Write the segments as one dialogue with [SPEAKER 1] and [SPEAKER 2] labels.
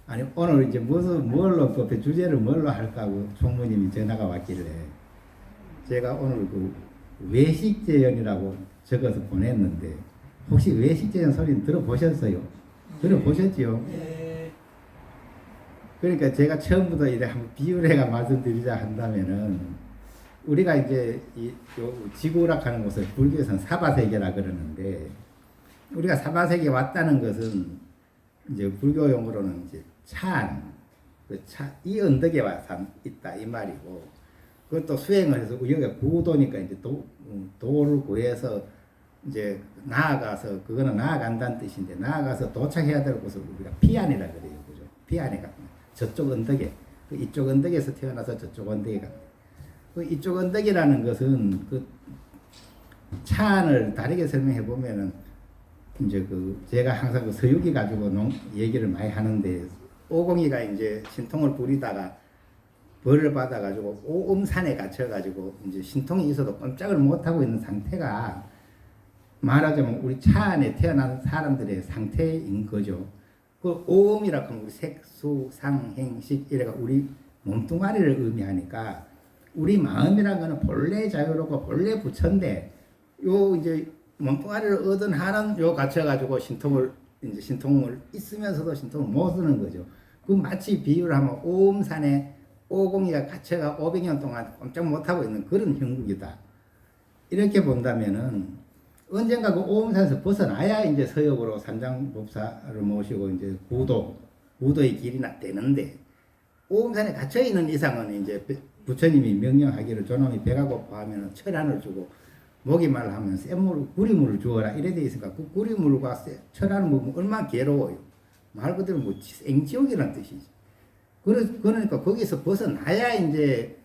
[SPEAKER 1] 아니 오늘 이제 무슨 뭘로 법회 주제를 뭘로 할까 하고 총무님이 전화가 왔길래 제가 오늘 그 외식제연이라고 적어서 보냈는데 혹시 외식제연 소리는 들어보셨어요? 들어보셨지요?
[SPEAKER 2] 네.
[SPEAKER 1] 그러니까 제가 처음부터 이래 한번 비유를 해가 말씀드리자 한다면은 우리가 이제 요 지구락하는 곳을 불교에서는 사바세계라 그러는데 우리가 사바세계에 왔다는 것은 이제 불교 용어로는 이제 찬, 이 언덕에 와서 있다 이 말이고 그것도 수행을 해서 여기가 구도니까 이제 도를 구해서 이제 나아가서 그거는 나아간다는 뜻인데 나아가서 도착해야 될 곳을 우리가 피안이라 그래요, 그죠? 피안이가 저쪽 언덕에 이쪽 언덕에서 태어나서 저쪽 언덕에 갑니다. 그 이쪽 언덕이라는 것은 그 찬을 다르게 설명해 보면은 이제 그 제가 항상 그 서유기 가지고 얘기를 많이 하는데 오공이가 이제 신통을 부리다가 벌을 받아가지고 오음산에 갇혀가지고 이제 신통이 있어도 꼼짝을 못하고 있는 상태가 말하자면 우리 차 안에 태어난 사람들의 상태인 거죠. 그 오음이라고 하면 우리 색수, 상, 행, 식 이래가 우리 몸뚱아리를 의미하니까 우리 마음이라는 거는 본래 자유롭고 본래 부처인데 요 이제 몸뚱아리를 얻은 한은 요 갇혀가지고 신통을 있으면서도 신통을 못 쓰는 거죠. 그 마치 비유를 하면 오음산에 오공이가 갇혀가 500년 동안 꼼짝 못하고 있는 그런 형국이다. 이렇게 본다면은 언젠가 그 오음산에서 벗어나야 이제 서역으로 삼장법사를 모시고 이제 구도의 길이나 되는데 오음산에 갇혀 있는 이상은 이제 부처님이 명령하기를 저놈이 배가 고파하면 철안을 주고 목이 말하면 샘물 구리물을 주어라 이래 돼 있으니까 그 구리물과 철안을 먹으면 얼마나 괴로워요. 말 그대로 뭐 생지옥이라는 뜻이지. 그러니까 거기서 벗어나야 이제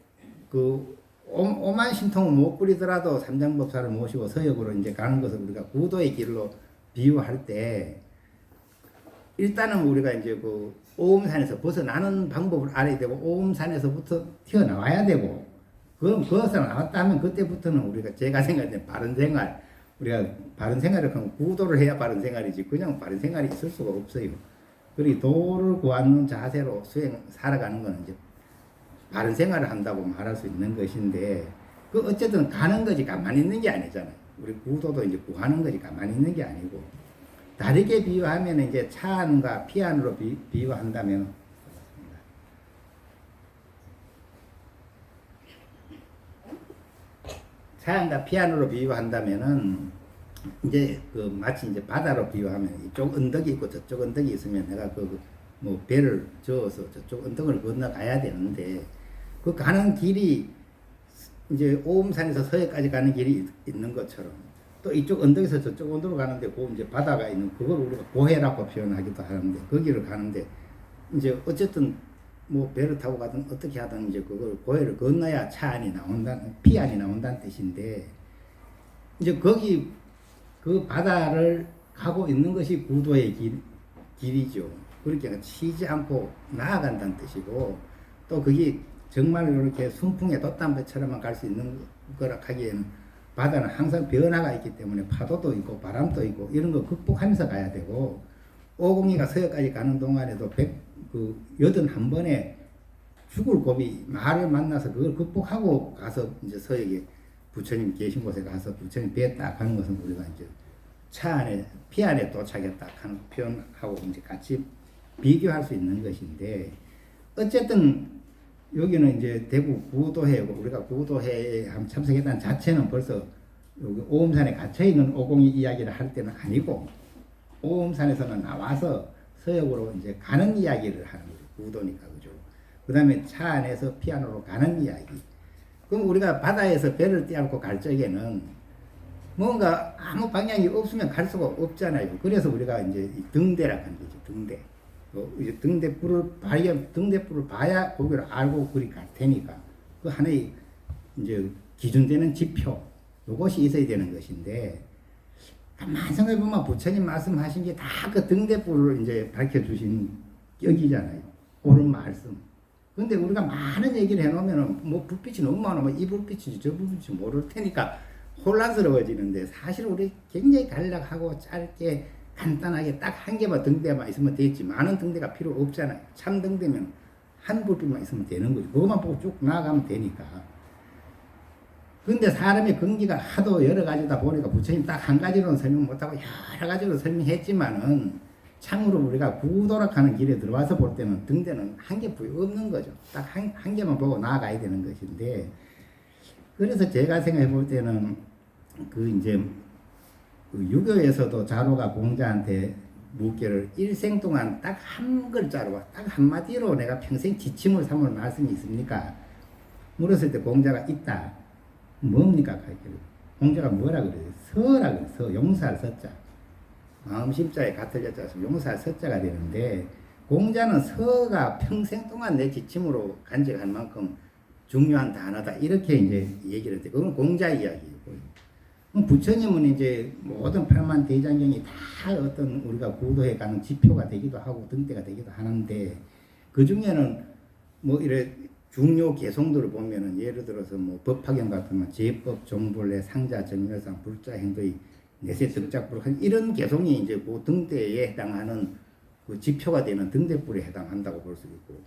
[SPEAKER 1] 그 오만 신통을 못 부리더라도 삼장법사를 모시고 서역으로 이제 가는 것을 우리가 구도의 길로 비유할 때 일단은 우리가 이제 그 오음산에서 벗어나는 방법을 알아야 되고 오음산에서부터 튀어나와야 되고 그럼 그것을 나왔다면 그때부터는 우리가 제가 생각할 때 바른 생활 우리가 바른 생활을 하면 구도를 해야 바른 생활이지 그냥 바른 생활이 있을 수가 없어요. 그리고 도를 구하는 자세로 살아가는 거는 이제 바른 생활을 한다고 말할 수 있는 것인데 그 어쨌든 가는 거지 가만히 있는 게 아니잖아요. 우리 구도도 이제 구하는 거지 가만히 있는 게 아니고 다르게 비유하면 이제 차안과 피안으로 비유한다면 차안과 피안으로 비유한다면은 이제 그 마치 이제 바다로 비유하면 이쪽 언덕이 있고 저쪽 언덕이 있으면 내가 그 뭐 배를 저어서 저쪽 언덕을 건너가야 되는데 그 가는 길이 이제 오음산에서 서해까지 가는 길이 있는 것처럼 또 이쪽 언덕에서 저쪽 언덕으로 가는데 그 이제 바다가 있는 그걸 우리가 고해라고 표현하기도 하는데 거기를 가는데 이제 어쨌든 뭐 배를 타고 가든 어떻게 하든 이제 그걸 고해를 건너야 차안이 나온다는 피안이 나온다는 뜻인데 이제 거기 그 바다를 가고 있는 것이 구도의 길이죠. 그렇게 치지 않고 나아간다는 뜻이고 또 그게 정말 이렇게 순풍에 돛담배처럼만 갈 수 있는 거라 하기에는 바다는 항상 변화가 있기 때문에 파도도 있고 바람도 있고 이런 거 극복하면서 가야 되고 오공이가 서역까지 가는 동안에도 81번에 죽을 고비 말을 만나서 그걸 극복하고 가서 이제 서역에 부처님 계신 곳에 가서 부처님 배 딱 하는 것은 우리가 이제 차 안에 피 안에 도착했다 하는 표현하고 이제 같이 비교할 수 있는 것인데 어쨌든 여기는 이제 대구 구도회고 우리가 구도회에 참석했다는 자체는 벌써 여기 오음산에 갇혀 있는 오공이 이야기를 할 때는 아니고 오음산에서는 나와서 서역으로 이제 가는 이야기를 하는 거죠. 구도니까 그죠. 그다음에 차 안에서 피안으로 가는 이야기. 그럼 우리가 바다에서 배를 떼안고 갈 적에는 뭔가 아무 방향이 없으면 갈 수가 없잖아요. 그래서 우리가 이제 등대라고 하는 거죠. 등대. 이제 등대불을 봐야 거기를 알고 그리 갈 테니까 그 하나의 이제 기준되는 지표 이것이 있어야 되는 것인데 가만 생각해 보면 부처님 말씀하신 게 다 그 등대불을 이제 밝혀주신 격이잖아요. 옳은 말씀. 근데 우리가 많은 얘기를 해놓으면은 뭐 불빛이 너무 많으면 이 불빛인지 저 불빛인지 모를 테니까 혼란스러워지는데 사실 우리 굉장히 간략하고 짧게 간단하게 딱 한 개만 등대만 있으면 되지. 많은 등대가 필요 없잖아요. 참 등대면 한 불빛만 있으면 되는 거죠. 그것만 보고 쭉 나아가면 되니까. 근데 사람의 근기가 하도 여러 가지다 보니까 부처님 딱 한 가지로는 설명 못하고 여러 가지로 설명했지만은 참으로 우리가 구도락하는 길에 들어와서 볼 때는 등대는 한 개뿐이 없는 거죠. 딱 한 개만 보고 나아가야 되는 것인데, 그래서 제가 생각해 볼 때는 그 이제 그 유교에서도 자로가 공자한테 묻기를 일생 동안 딱 한 글자로 딱 한마디로 내가 평생 지침을 삼을 말씀이 있습니까? 물었을 때 공자가 있다. 뭡니까? 공자가 뭐라 그래요? 서라 그래요. 서, 용사할 서자. 마음 심자에 같을 여자서 용사할 서자가 되는데, 공자는 서가 평생 동안 내 지침으로 간직할 만큼 중요한 단어다. 이렇게 이제 얘기를 해요. 그건 공자 이야기이고. 부처님은 이제 모든 팔만 대장경이 다 어떤 우리가 구도해 가는 지표가 되기도 하고 등대가 되기도 하는데, 그 중에는 뭐 이래 중요 개성들을 보면은 예를 들어서 뭐 법화경 같은 제법, 종불례, 상자, 정멸상, 불자, 행도의 내세, 득작불 이런 개성이 이제 그 등대에 해당하는 그 지표가 되는 등대불에 해당한다고 볼 수 있고,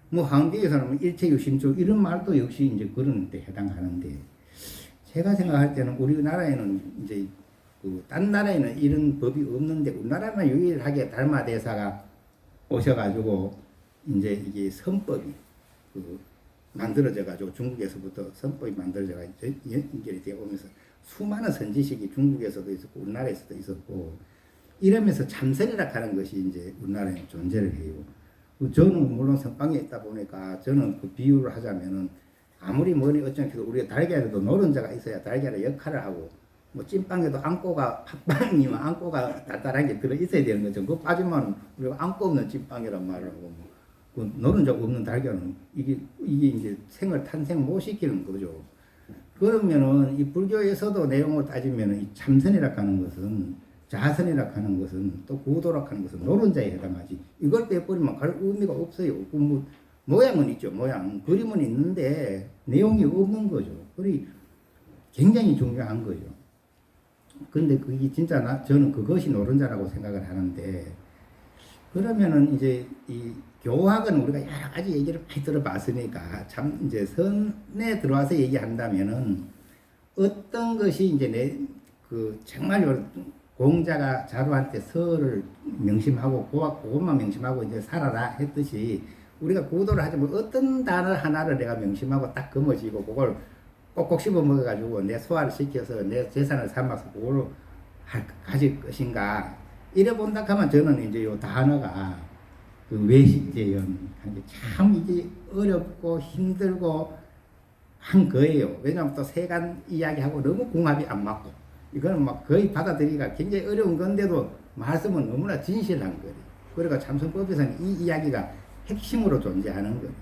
[SPEAKER 1] 뭐 한국에서는 일체유심조 이런 말도 역시 이제 그런 데 해당하는데, 제가 생각할 때는 우리나라에는 이제 그 딴 나라에는 이런 법이 없는데 우리나라는 유일하게 달마대사가 오셔가지고 이제 이게 선법이 그 만들어져가지고 중국에서부터 선법이 만들어져가지고 연결이 되어 오면서 수많은 선지식이 중국에서도 있었고 우리나라에서도 있었고 이러면서 참선이라 하는 것이 이제 우리나라에 존재를 해요. 저는 물론 선방에 있다 보니까 저는 그 비유를 하자면은 아무리 뭐니 어쩌면 우리가 달걀에도 노른자가 있어야 달걀의 역할을 하고 뭐 찐빵에도 안고가 팥빵이면 안고가 달달한 게 들어 있어야 되는 거죠. 그거 빠지면 우리가 안고 없는 찐빵이란 말을 하고 뭐 그 노른자 없는 달걀은 이게 이제 생을 탄생 못 시키는 거죠. 그러면은 이 불교에서도 내용을 따지면은 이 참선이라 하는 것은 자선이라 하는 것은 또 구도라 하는 것은 노른자에 해당하지. 이걸 빼버리면 갈 의미가 없어요. 그 뭐 모양은 있죠. 모양 그림은 있는데 내용이 없는 거죠. 그리 굉장히 중요한 거죠. 근데 그게 진짜 저는 그것이 노른자라고 생각을 하는데, 그러면은 이제 이 교학은 우리가 여러 가지 얘기를 많이 들어봤으니까 참 이제 선에 들어와서 얘기한다면은 어떤 것이 이제 그 정말 공자가 자루한테 서를 명심하고 그것만 명심하고 이제 살아라 했듯이 우리가 구도를 하자면 어떤 단어 하나를 내가 명심하고 딱 금어지고 그걸 꼭꼭 씹어 먹어가지고 내 소화를 시켜서 내 재산을 삼아서 그걸로 가질 것인가 이래 본다 하면 저는 이제 요 단어가 그 외식제연 하는 게 참 이게 어렵고 힘들고 한 거예요. 왜냐하면 또 세간 이야기하고 너무 궁합이 안 맞고 이거는 막 거의 받아들이기가 굉장히 어려운 건데도 말씀은 너무나 진실한 거예요. 그러니까 참선법에서는 이 이야기가 핵심으로 존재하는 거예요.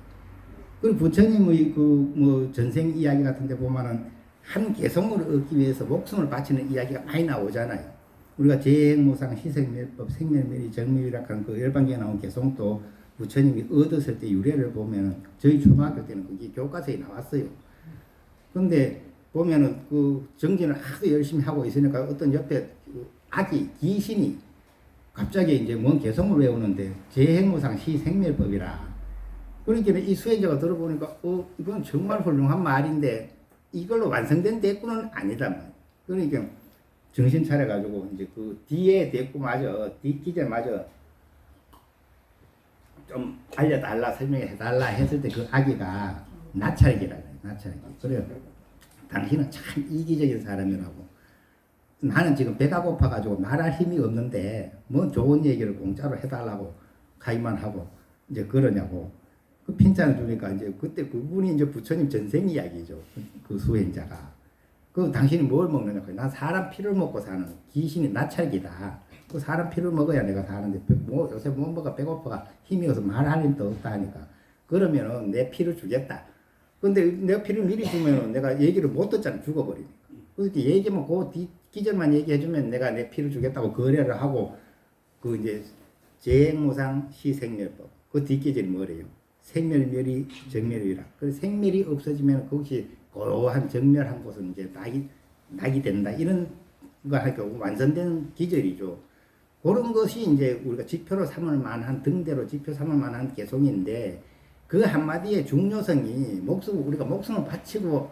[SPEAKER 1] 그리고 부처님의 그 뭐 전생 이야기 같은 데 보면은 한 개성을 얻기 위해서 목숨을 바치는 이야기가 많이 나오잖아요. 우리가 재행무상, 희생멸법, 생멸멸이 정멸이라 하는 그 열반기에 나온 개성도 부처님이 얻었을 때 유래를 보면은 저희 초등학교 때는 그게 교과서에 나왔어요. 근데 보면은 그 정진을 하도 열심히 하고 있으니까 어떤 옆에 아기, 귀신이 갑자기 이제 뭔 개성을 외우는데 재행무상 시생멸법이라. 그러니까 이 수행자가 들어보니까 이건 정말 훌륭한 말인데 이걸로 완성된 대꾸는 아니다. 그러니까 정신 차려가지고 이제 그 뒤에 대꾸마저 뒷기절마저 좀 알려달라 설명해달라 했을 때 그 아기가 나찰기라 그래요. 나찰기. 그래요. 당신은 참 이기적인 사람이라고. 나는 지금 배가 고파가지고 말할 힘이 없는데 뭐 좋은 얘기를 공짜로 해달라고 가기만 하고 이제 그러냐고. 그 핀잔을 주니까 이제 그때 그분이 이제 부처님 전생 이야기죠. 그 수행자가. 그 당신이 뭘 먹느냐고. 난 사람 피를 먹고 사는 귀신이 나찰기다. 그 사람 피를 먹어야 내가 사는데 뭐 요새 뭐 먹어 배고파가 힘이 없어 말할 힘도 없다 하니까 그러면은 내 피를 주겠다. 근데 내 피를 미리 주면은 내가 얘기를 못 듣잖아. 죽어버리니까. 그렇게 얘기만 그 뒷기절만 얘기해주면 내가 내 피를 주겠다고 거래를 하고 그 이제 재행무상 시생멸법 그 뒷기절이 뭐래요? 생멸멸이 정멸이라. 그래서 생멸이 없어지면 그것이 고요한 정멸한 곳은 이제 낙이 된다. 이런 거 하니까 완성된 기절이죠. 그런 것이 이제 우리가 지표로 삼을 만한 등대로 지표 삼을 만한 개성인데 그 한마디의 중요성이 우리가 목숨을 바치고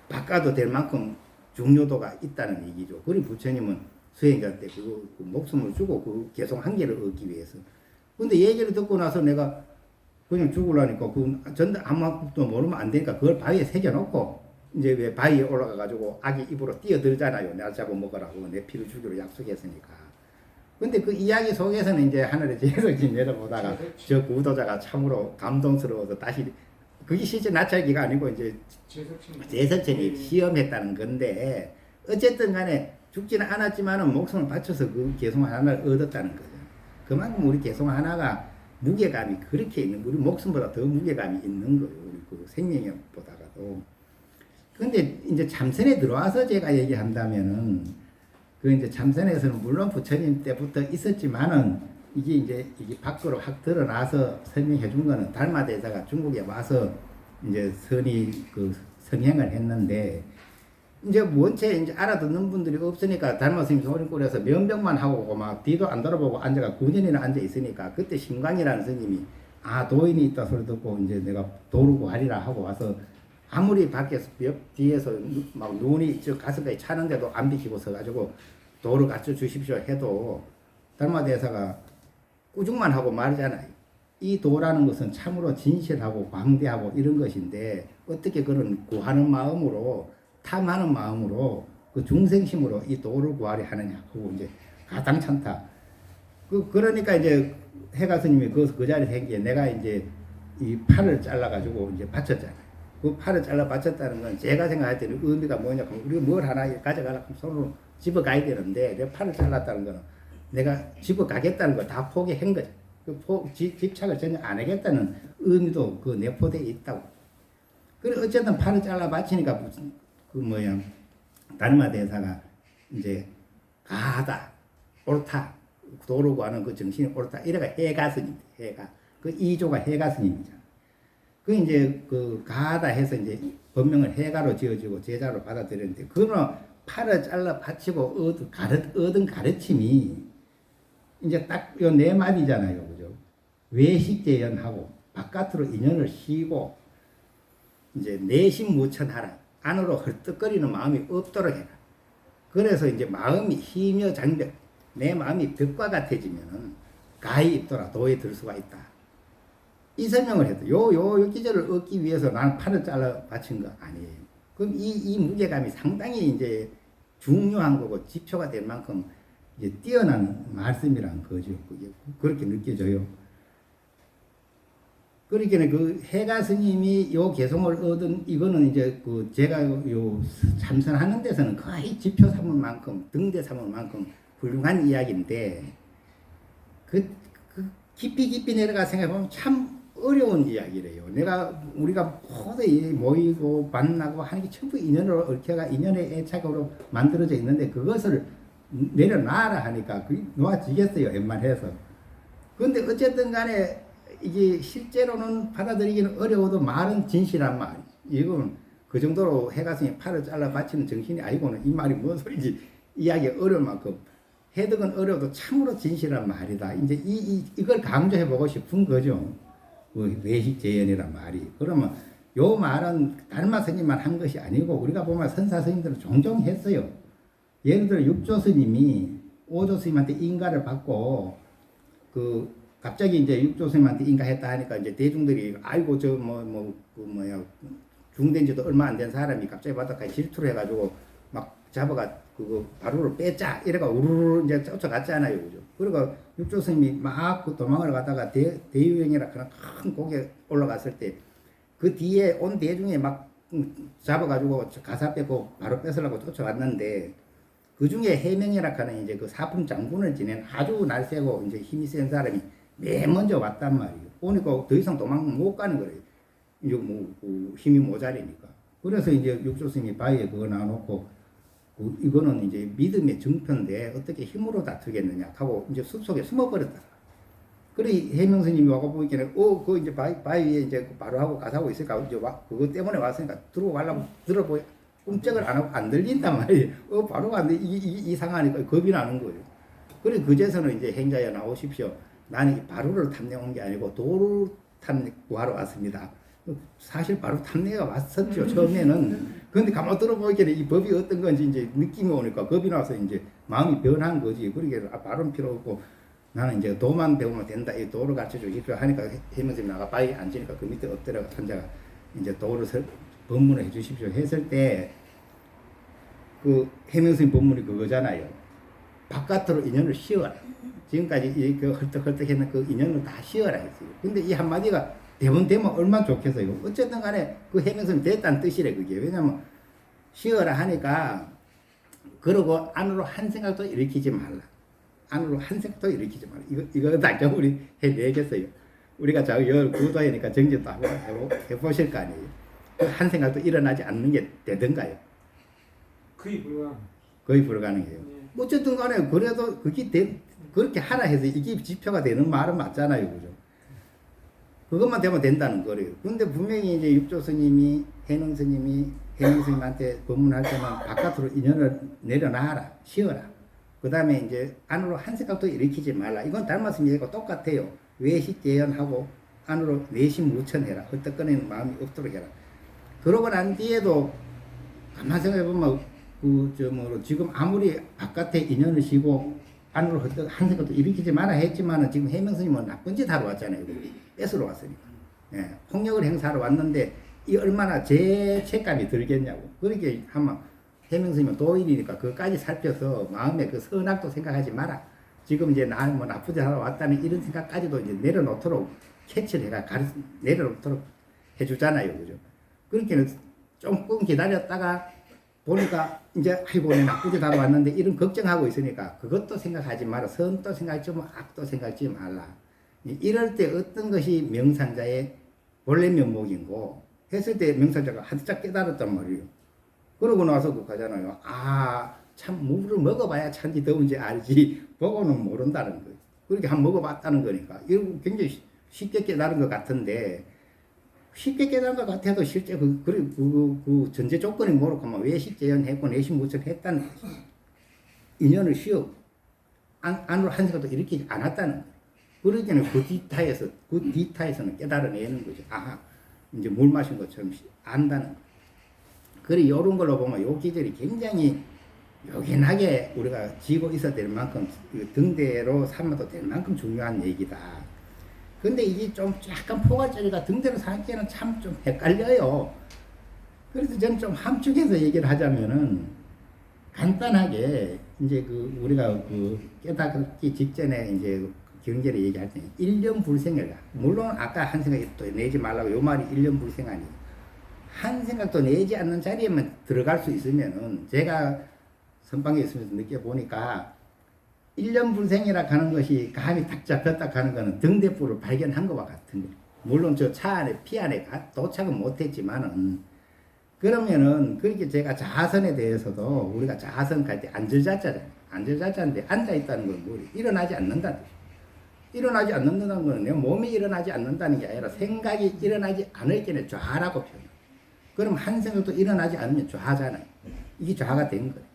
[SPEAKER 1] 바꿔도 될 만큼 중요도가 있다는 얘기죠. 그리 부처님은 수행자한테 그 목숨을 주고 그 개성 한계를 얻기 위해서. 근데 얘기를 듣고 나서 내가 그냥 죽으려니까 전도 아무것도 모르면 안 되니까 그걸 바위에 새겨놓고 이제 왜 바위에 올라가가지고 아기 입으로 뛰어들잖아요. 날 잡아먹으라고 내 피를 주기로 약속했으니까. 근데 그 이야기 속에서는 이제 하늘에 제석이 내려보다가 저 구도자가 참으로 감동스러워서 다시 그게 실제 나찰기가 아니고 이제 제석천이 시험했다는 건데 어쨌든 간에 죽지는 않았지만은 목숨을 바쳐서 그 개성 하나를 얻었다는 거죠. 그만큼 우리 개성 하나가 무게감이 그렇게 있는, 우리 목숨보다 더 무게감이 있는 거예요. 우리 그 생명보다가도. 근데 이제 참선에 들어와서 제가 얘기한다면은 그 이제 참선에서는 물론 부처님 때부터 있었지만은 이게 밖으로 확 드러나서 설명해 준 거는 달마대사가 중국에 와서 이제 그 성행을 했는데 이제 원체 이제 알아듣는 분들이 없으니까 달마 스님 소리꾸려서 명병만 하고 막 뒤도 안 돌아보고 앉아가 9년이나 앉아 있으니까 그때 심광이라는 스님이 도인이 있다 소리 듣고 이제 내가 도르고 하리라 하고 와서 아무리 밖에서 뒤에서 막 눈이 저 가슴까지 차는데도 안 비키고 서가지고 도를 갖춰 주십시오 해도 달마대사가 꾸중만 하고 말이잖아요. 이 도라는 것은 참으로 진실하고 광대하고 이런 것인데 어떻게 그런 구하는 마음으로 탐하는 마음으로 그 중생심으로 이 도를 구하려 하느냐 하고 이제 가당찮다. 그러니까 이제 해가 스님이 그 자리에 생기에 내가 이제 이 팔을 잘라가지고 이제 바쳤잖아요. 그 팔을 잘라 바쳤다는 건 제가 생각할 때는 의미가 뭐냐 하면 우리가 뭘 하나 가져가려고 하면 손으로 집어가야 되는데 내 팔을 잘랐다는 거는 내가 집어가겠다는 걸 다 포기한 거죠. 집착을 전혀 안 하겠다는 의미도 그 내포되어 있다고. 그래 어쨌든 팔을 잘라 바치니까 달마대사가 이제 가하다 옳다 도로 구하는 그 정신이 옳다 이래가 해가스님 해가 그 이조가 해가스님이잖아. 그 이제 그 가하다 해서 이제 법명을 해가로 지어지고 제자로 받아들였는데 그거는 팔을 잘라 바치고 얻은 가르침이 이제 딱 요 네 마디잖아요, 그죠? 외식재연하고 바깥으로 인연을 씌고 이제 내심 무천하라. 안으로 헐떡거리는 마음이 없도록 해라. 그래서 이제 마음이 희며 장벽, 내 마음이 벽과 같아지면은 가히 입더라 도에 들 수가 있다. 이 설명을 했다. 요 기절을 얻기 위해서 나는 팔을 잘라 바친 거 아니에요. 그럼 이 무게감이 상당히 이제 중요한 거고 지표가 될 만큼 이제 뛰어난 말씀이란 거죠. 그게 그렇게 느껴져요. 그러니까 그 해가 스님이 요 개성을 얻은 이거는 이제 그 제가 요 참선하는 데서는 거의 지표 삼을 만큼 등대 삼을 만큼 훌륭한 이야기인데 그 깊이 내려가 생각해보면 참 어려운 이야기래요. 우리가 모두 모이고 만나고 하는 게 전부 인연으로 얽혀가 인연의 애착으로 만들어져 있는데 그것을 내려놔라 하니까 그게 놓아지겠어요. 웬만해서. 그런데 어쨌든 간에 이게 실제로는 받아들이기는 어려워도 말은 진실한 말. 이건 그 정도로 해가슴이 팔을 잘라 바치는 정신이 아니고는 이 말이 뭔 소리인지 이야기 어려울 만큼 해득은 어려워도 참으로 진실한 말이다. 이제 이걸 강조해보고 싶은 거죠. 그 외식재연이란 말이. 그러면 요 말은 달마 스님만 한 것이 아니고 우리가 보면 선사 스님들은 종종 했어요. 예를 들어 육조 스님이 오조 스님한테 인가를 받고 갑자기 이제 육조 스님한테 인가했다 하니까 이제 대중들이 아이고 중된 지도 얼마 안 된 사람이 갑자기 바닥까지 질투를 해가지고 막 잡아가 바로를 뺐자 이래가 우르르 이제 쫓아갔잖아요, 그죠? 그러니까 육조 스님이 막 도망을 가다가 대유행이라 그런 큰 곡에 올라갔을 때 그 뒤에 온 대중에 막 잡아가지고 가사 빼고 바로 뺏으려고 쫓아갔는데 그 중에 해명이라 하는 이제 그 사품 장군을 지낸 아주 날쌔고 이제 힘이 센 사람이 맨 먼저 왔단 말이에요. 오니까 더 이상 도망 못 가는 거예요. 이제 힘이 모자리니까. 그래서 이제 육조 스님이 바위에 그거 놔놓고 이거는 이제 믿음의 증표인데 어떻게 힘으로 다투겠느냐 하고 이제 숲속에 숨어버렸다. 그래 해명 스님이 와고 보니까 그 이제 바위 위에 이제 바로 하고 가사하고 있으니까 이제 그거 때문에 왔으니까 들어오고 가려고 들어보여. 꿈쩍을 안 하고 안 들린단 말이에요. 바로 안 돼. 이상하니까 겁이 나는 거예요. 그리고 그제서는 이제 행자여 나오십시오. 나는 이 바로를 탐내 온 게 아니고 도를 탐내 구하러 왔습니다. 사실 바로 탐내가 왔었죠 처음에는. 그런데 가만 들어보니까 이 법이 어떤 건지 이제 느낌이 오니까 겁이 나서 이제 마음이 변한 거지. 그러니까 바로는 필요 없고 나는 이제 도만 배우면 된다. 이 도를 가르쳐 주십시오 하니까 해면서 나가 바위 앉으니까 그 밑에 엎드려 앉아가 이제 도를 법문을 해주십시오 했을 때 그 해명스님 법문이 그거잖아요. 바깥으로 인연을 씌워라. 지금까지 그 헐떡헐떡했는 그 인연을 다 씌워라 했어요. 근데 이 한마디가 되면 얼마나 좋겠어요. 어쨌든 간에 그 해명스님 됐다는 뜻이래 그게. 왜냐면 씌워라 하니까 그러고 안으로 한 생각도 일으키지 말라. 안으로 한 생각도 일으키지 말라. 이거 당장 우리 해내겠어요. 우리가 저 구도회니까 정제도 해보실 거 아니에요. 그 한 생각도 일어나지 않는 게 되던가요? 거의 불가능해요. 어쨌든 간에 그래도 그렇게 하라 해서 이게 지표가 되는 말은 맞잖아요. 그죠? 그것만 되면 된다는 거예요. 근데 분명히 이제 육조 스님이, 해능 스님이, 해능 스님한테 법문할 때는 바깥으로 인연을 내려놔라, 쉬어라. 그 다음에 이제 안으로 한 생각도 일으키지 말라. 이건 닮았으면 얘가 똑같아요. 외식재연하고 안으로 내심무천해라. 헐떡거리는 마음이 없도록 해라. 그러고 난 뒤에도 가만 생각해보면 지금 아무리 바깥에 인연을 쉬고 안으로 한 생각도 일으키지 마라 했지만은 지금 해명스님은 나쁜 짓 하러 왔잖아요. 뺏으러 왔으니까. 예, 폭력을 행사하러 왔는데 이 얼마나 죄책감이 들겠냐고. 그렇게 하면 해명스님은 도일이니까 그것까지 살펴서 마음에 그 선악도 생각하지 마라. 지금 이제 나는 뭐 나쁜 짓 하러 왔다는 이런 생각까지도 이제 내려놓도록 캐치를 해가 내려놓도록 해주잖아요. 그죠? 그렇게는 조금 기다렸다가 보니까 이제 아이고 나쁜 짓 하러 왔는데 이런 걱정하고 있으니까 그것도 생각하지 마라. 선도 생각하지 마, 악도 생각하지 말라. 이럴 때 어떤 것이 명상자의 원래 면목인고 했을 때 명상자가 한짝 깨달았단 말이에요. 그러고 나서 그 가잖아요. 참 물을 먹어봐야 찬지 더운지 알지 보고는 모른다는 거예요. 그렇게 한번 먹어봤다는 거니까 이거 굉장히 쉽게 깨달은 것 같은데 쉽게 깨달은 것 같아도 실제 그 전제 조건이 모르고 외식재연했고 내심무천했다는 거죠. 인연을 쉬어 안으로 한 생각도 일으키지 않았다는 거예요. 그러기에는 그 뒤타에서는 깨달아내는 거죠. 이제 물 마신 것처럼 안다는 거예요. 그래 이런 걸로 보면 요 기절이 굉장히 요긴하게 우리가 지고 있어야 될 만큼 등대로 삼아도 될 만큼 중요한 얘기다. 근데 이게 좀 약간 포괄적이가 등대로 삼기에는 참 좀 헷갈려요. 그래서 저는 좀 함축해서 얘기를 하자면은 간단하게 이제 우리가 깨닫기 직전에 이제 경계를 얘기할 때 일념불생이라. 물론 아까 한 생각이 또 내지 말라고 요 말이 일념불생 아니에요. 한 생각도 내지 않는 자리에만 들어갈 수 있으면은 제가 선방에 있으면서 느껴보니까 일념불생이라 하는 것이 감이 딱 잡혔다 하는 것은 등대불을 발견한 것과 같은 거예요. 물론 저 차 안에 피 안에 도착은 못했지만은 그러면은 그렇게 제가 자아선에 대해서도 우리가 자아선 갈 때 안절자자잖아요. 안절자자인데 앉아있다는 건 뭐예요? 일어나지 않는다는 거예요. 일어나지 않는다는 거는 내 몸이 일어나지 않는다는 게 아니라 생각이 일어나지 않을 때는 좌라고 표현해요. 그럼 한 생각도 일어나지 않으면 좌잖아요. 이게 좌가 된 거예요.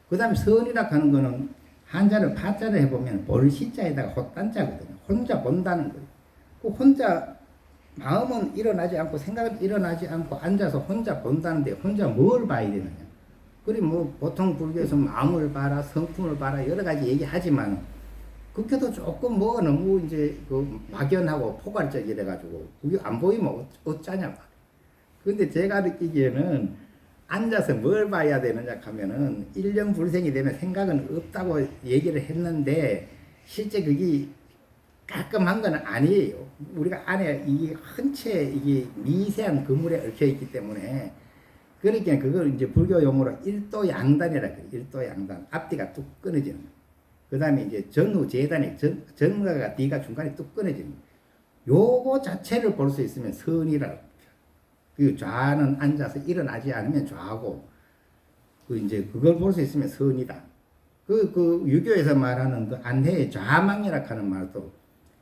[SPEAKER 1] 그 다음에 선이라 하는 거는 한자를 파자를 해보면 볼시자에다가 헛단자거든요. 혼자 본다는 거예요. 그 혼자 마음은 일어나지 않고 생각은 일어나지 않고 앉아서 혼자 본다는데 혼자 뭘 봐야 되느냐. 그리고 보통 불교에서 마음을 봐라, 성품을 봐라 여러 가지 얘기하지만 그렇게도 조금 너무 이제 막연하고 포괄적이래 가지고 그게 안 보이면 어쩌냐. 근데 제가 느끼기에는 앉아서 뭘 봐야 되느냐 하면은 일념불생이 되면 생각은 없다고 얘기를 했는데 실제 그게 깔끔한 건 아니에요. 우리가 안에 이게 흔채 이게 미세한 그물에 얽혀 있기 때문에 그러니까 그걸 이제 불교 용어로 일도양단이라 그래요. 일도양단. 앞뒤가 뚝 끊어지는 거예요. 그 다음에 이제 전후 재단이 전과 뒤가 중간에 뚝 끊어지는 거예요. 요거 자체를 볼 수 있으면 선이라고. 그 좌는 앉아서 일어나지 않으면 좌고, 이제 그걸 볼 수 있으면 선이다. 유교에서 말하는 안해의 좌망이라 하는 말도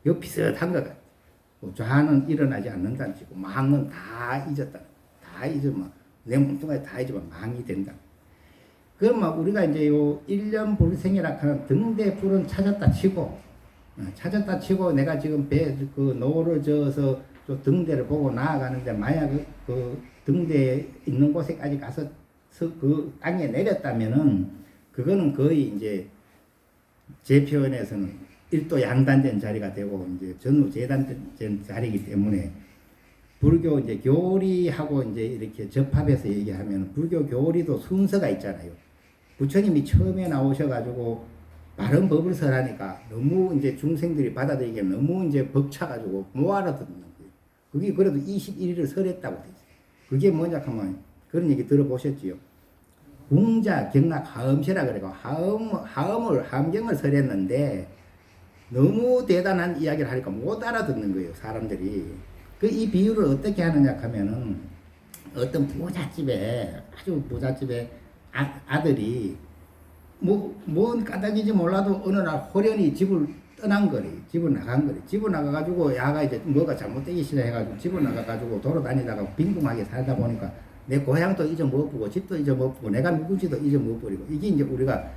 [SPEAKER 1] 요 비슷한 것 같아요. 좌는 일어나지 않는다는 뜻이고, 망은 다 잊었다. 다 잊으면, 내 몸뚱아리 다 잊으면 망이 된다. 그러면 우리가 이제 요 1년 불생이라 하는 등대 불은 찾았다 치고 내가 지금 그 노를 저어서 또 등대를 보고 나아가는데 만약 그 등대에 있는 곳에까지 가서 그 땅에 내렸다면은 그거는 거의 이제 제 표현에서는 일도 양단된 자리가 되고 이제 전후 재단된 자리이기 때문에 불교 이제 교리하고 이제 이렇게 접합해서 얘기하면 불교 교리도 순서가 있잖아요. 부처님이 처음에 나오셔가지고 바른 법을 설하니까 너무 이제 중생들이 받아들이기에 너무 이제 벅차가지고 못 알아듣는 거예요. 그게 그래도 21일을 설했다고 돼 있어요. 그게 뭐냐 하면 그런 얘기 들어보셨지요. 궁자 경락 하음시라 그래고 하음경을 설했는데 너무 대단한 이야기를 하니까 못 알아듣는 거예요, 사람들이. 이 비유를 어떻게 하느냐 하면은 어떤 아주 부잣집에 아들이 뭔 까닭인지 몰라도 어느 날 호련히 집을 떠난 거래. 집을 나간 거래. 집을 나가가지고 야가 이제 뭐가 잘못되기 시작해가지고 집을 나가가지고 돌아다니다가 빈궁하게 살다 보니까 내 고향도 잊어먹고 집도 잊어먹고 내가 누군지도 잊어먹어버리고 이게 이제 우리가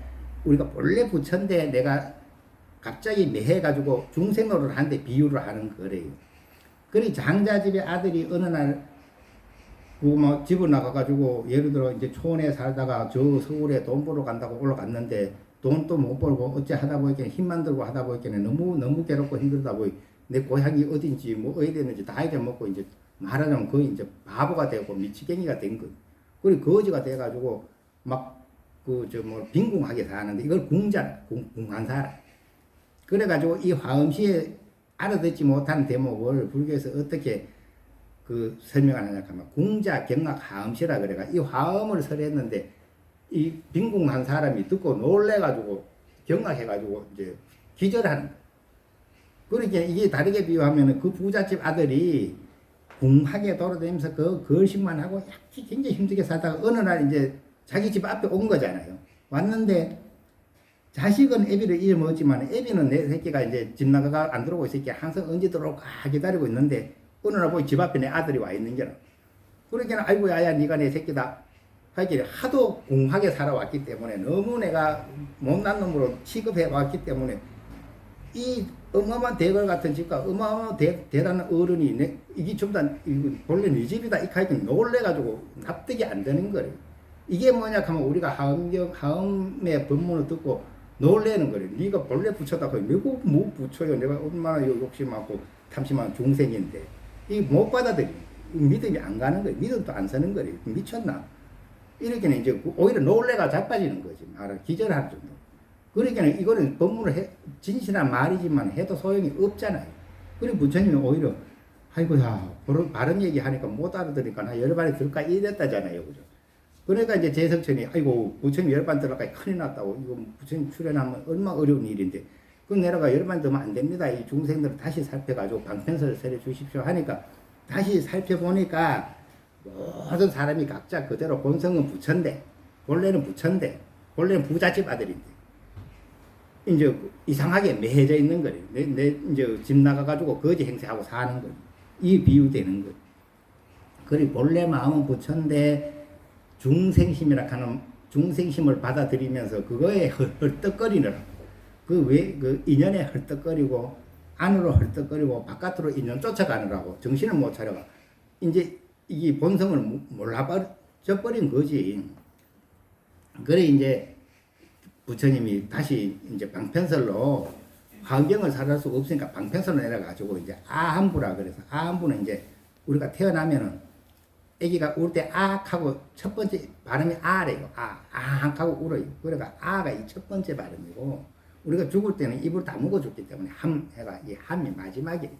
[SPEAKER 1] 본래 부처인데 내가 갑자기 매해가지고 중생노를 하는데 비유를 하는 거래요. 그리 장자집의 아들이 어느 날 뭐 집을 나가가지고 예를 들어 이제 촌에 살다가 저 서울에 돈 벌어 간다고 올라갔는데 돈도 못 벌고 어째 하다 보니까 힘만 들고 하다 보니까 너무 괴롭고 힘들다 보니 내 고향이 어딘지 뭐 어디 되는지 다 잊어먹고 이제 말하자면 거의 이제 바보가 되고 미치갱이가 된 거예요. 그리고 거지가 돼가지고 막 빈궁하게 사는데 이걸 궁한 사람. 그래가지고 이 화엄시에 알아듣지 못한 대목을 불교에서 어떻게 설명하느냐 하면 궁자 경락 화엄시라 그래가 이 화엄을 설했는데 이 빈궁한 사람이 듣고 놀래가지고 경락해가지고 이제 기절하는 거예요. 그러니까 이게 다르게 비유하면 그 부잣집 아들이 궁하게 돌아다니면서 그 걸식만 하고 굉장히 힘들게 살다가 어느 날 이제 자기 집 앞에 온 거잖아요. 왔는데 자식은 애비를 잊어먹었지만 애비는 내 새끼가 이제 집 나가가 안 들어오고 있을게 항상 언제 들어올까 기다리고 있는데 어느 날 보니 집 앞에 내 아들이 와 있는 게라. 그러니까 아이고 야야 네가 내 새끼다. 하길래 하도 궁하게 살아왔기 때문에 너무 내가 못난 놈으로 취급해 왔기 때문에 이 어마어마한 대걸 같은 집과 어마어마한 대단한 어른이 이게 좀 다 본래 네 집이다 이 카이크 놀래가지고 납득이 안 되는 거예요. 이게 뭐냐 하면 우리가 하음의 법문을 듣고 놀래는 거예요. 네가 본래 부처다. 내가 뭐 부처요. 내가 얼마나 욕심 많고 탐심한 중생인데 이 못 받아들이 믿음이 안 가는 거예요. 믿음도 안 서는 거예요. 미쳤나? 이렇게는 이제 오히려 놀래가 자빠지는 거지. 기절할 정도. 그러니까 이거는 법문을 진실한 말이지만 해도 소용이 없잖아요. 그리고 부처님이 오히려 아이고야 바른 얘기 하니까 못 알아들으니까 나 열반에 들까 이랬다잖아요. 그죠? 그러니까 이제 재석천이 아이고 부처님 열반 들어가 큰일 났다고 이거 부처님 출연하면 얼마나 어려운 일인데 그 내려가 열반 들면 안 됩니다. 이 중생들을 다시 살펴가지고 방편서를 설해 주십시오 하니까 다시 살펴보니까 모든 사람이 각자 그대로 본성은 부처인데 본래는 부잣집 아들인데 이제 이상하게 매해져 있는 거예요. 이제 집 나가가지고 거지 행세하고 사는 거예요. 이 비유되는 거예요. 그리고 본래 마음은 부처인데 중생심이라 하는 중생심을 받아들이면서 그거에 헐떡거리느라 그 인연에 헐떡거리고 안으로 헐떡거리고 바깥으로 인연 쫓아가느라고 정신을 못 차려가 이제 이 본성을 몰라버린 거지. 그래 이제 부처님이 다시 이제 방편설로 화엄경을 살할 수 없으니까 방편설로 내려가지고 이제 아함부라 그래서 아함부는 이제 우리가 태어나면은 아기가 울 때 아하고 첫 번째 발음이 아래요. 아하고 울어요. 그러니까 아가 이 첫 번째 발음이고 우리가 죽을 때는 입을 다물고 죽기 때문에 함해가 이 함이 마지막이에요.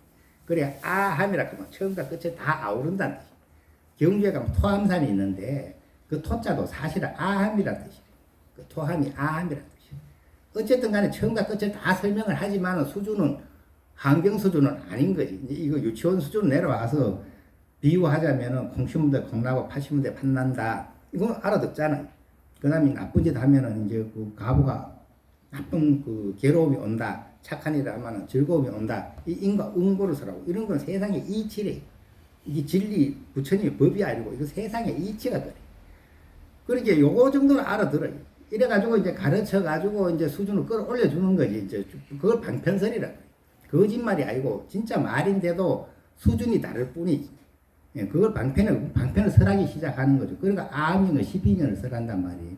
[SPEAKER 1] 그래 아함이라 하면 처음과 끝에 다 아우른다는 뜻이에요. 경주에 가면 토함산이 있는데 그 토자도 사실은 아함이라는 뜻이에요. 그 토함이 아함이라는 뜻이에요. 어쨌든 간에 처음과 끝을 다 설명을 하지만 수준은 환경 수준은 아닌 거지. 이제 이거 유치원 수준 내려와서 비유하자면은 콩 심은 데 콩나고 팥 심은 데 팥난다. 이건 알아듣잖아요. 그 다음에 나쁜 짓 하면은 이제 그 가부가 나쁜 괴로움이 온다. 착한 일을 하면은 즐거움이 온다. 이 인과 응보를 서라고. 이런 건 세상의 이치래. 이게 진리, 부처님의 법이 아니고 이거 세상의 이치가 그래. 그러니까 요거 정도는 알아들어요. 이래가지고 이제 가르쳐가지고 이제 수준을 끌어올려주는 거지. 이제 그걸 방편설이라. 거짓말이 아니고 진짜 말인데도 수준이 다를 뿐이지. 예, 그걸 방편을 설하기 시작하는 거죠. 그러니까 암령을 12년을 설한단 말이에요.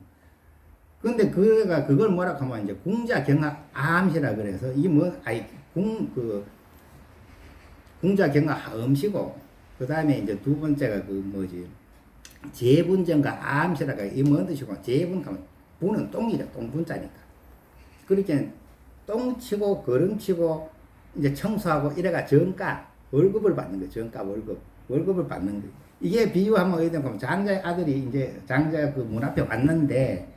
[SPEAKER 1] 근데 그걸 뭐라 하면 이제 궁자경하 암시라 그래서 이게 궁자경하 하음시고 그 다음에 이제 두 번째가 재분정과 암시라가 이 뭔 뜻이고 재분하면 분은 똥이죠. 똥분자니까. 그렇게 똥치고 거름치고 이제 청소하고 이래가 정가 월급을 받는 거예요. 정가 월급을 받는 거예요. 이게 비유하면 어디 되면 장자의 아들이 이제 장자가 그 문 앞에 왔는데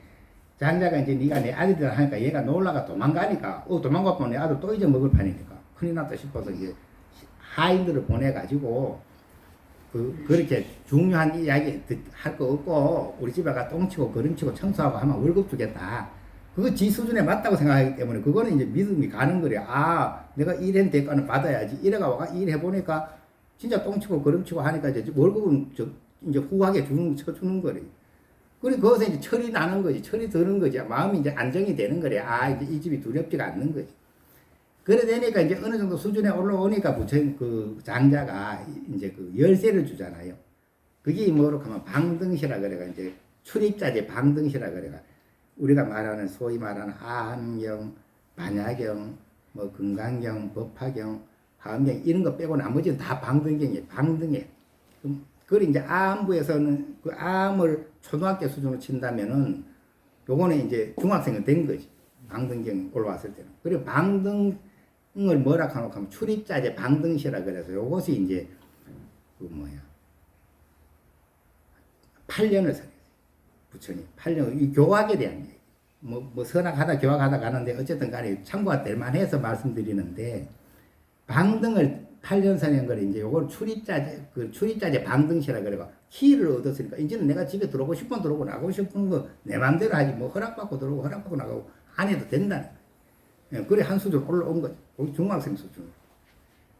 [SPEAKER 1] 장자가 이제 네가 내 아들이라 하니까 얘가 놀라가 도망가니까 도망가 보면 내 아들 또 잊어먹을 판이니까 큰일 났다 싶어서 이제 하인들을 보내가지고 그렇게 중요한 이야기 할 거 없고 우리 집에 가 똥치고 거름치고 청소하고 하면 월급 주겠다. 그거 지 수준에 맞다고 생각하기 때문에 그거는 이제 믿음이 가는 거래. 내가 일한 대가는 받아야지. 이래가 와가 일해보니까 진짜 똥치고 거름치고 하니까 이제 월급은 이제 후하게 쳐주는 거래. 그리고 거기서 이제 철이 나는 거지. 철이 드는 거지. 마음이 이제 안정이 되는 거래. 이제 이 집이 두렵지가 않는 거지. 그래 되니까 이제 어느 정도 수준에 올라오니까 그 장자가 이제 그 열쇠를 주잖아요. 그게 뭐로 하면 방등시라 그래가 이제 출입자재 방등시라 그래가 우리가 말하는 소위 말하는 아함경, 반야경, 뭐 금강경, 법화경, 화엄경 이런 거 빼고 나머지는 다 방등경이에요. 방등에. 그걸 이제 암부에서는 그 암을 초등학교 수준으로 친다면은 요거는 이제 중학생은 된 거지. 방등경 올라왔을 때는. 그리고 방등을 뭐라 하면 출입자재 방등시라 그래서 요것이 이제 8년을 살아요. 부처님 8년 이 교학에 대한 얘기. 뭐 선악하다 교학하다 가는데 어쨌든 간에 참고가 될 만해서 말씀드리는데 방등을 8년 사는 걸 이제 요걸 출입자재 방등시라 그래가 키를 얻었으니까 이제는 내가 집에 들어오고 싶으면 들어오고 나가고 싶은 거 내 마음대로 하지 뭐 허락받고 들어오고 허락받고 나가고 안 해도 된다는 거예요. 그래 한 수준 올라온 거죠. 중학생 수준.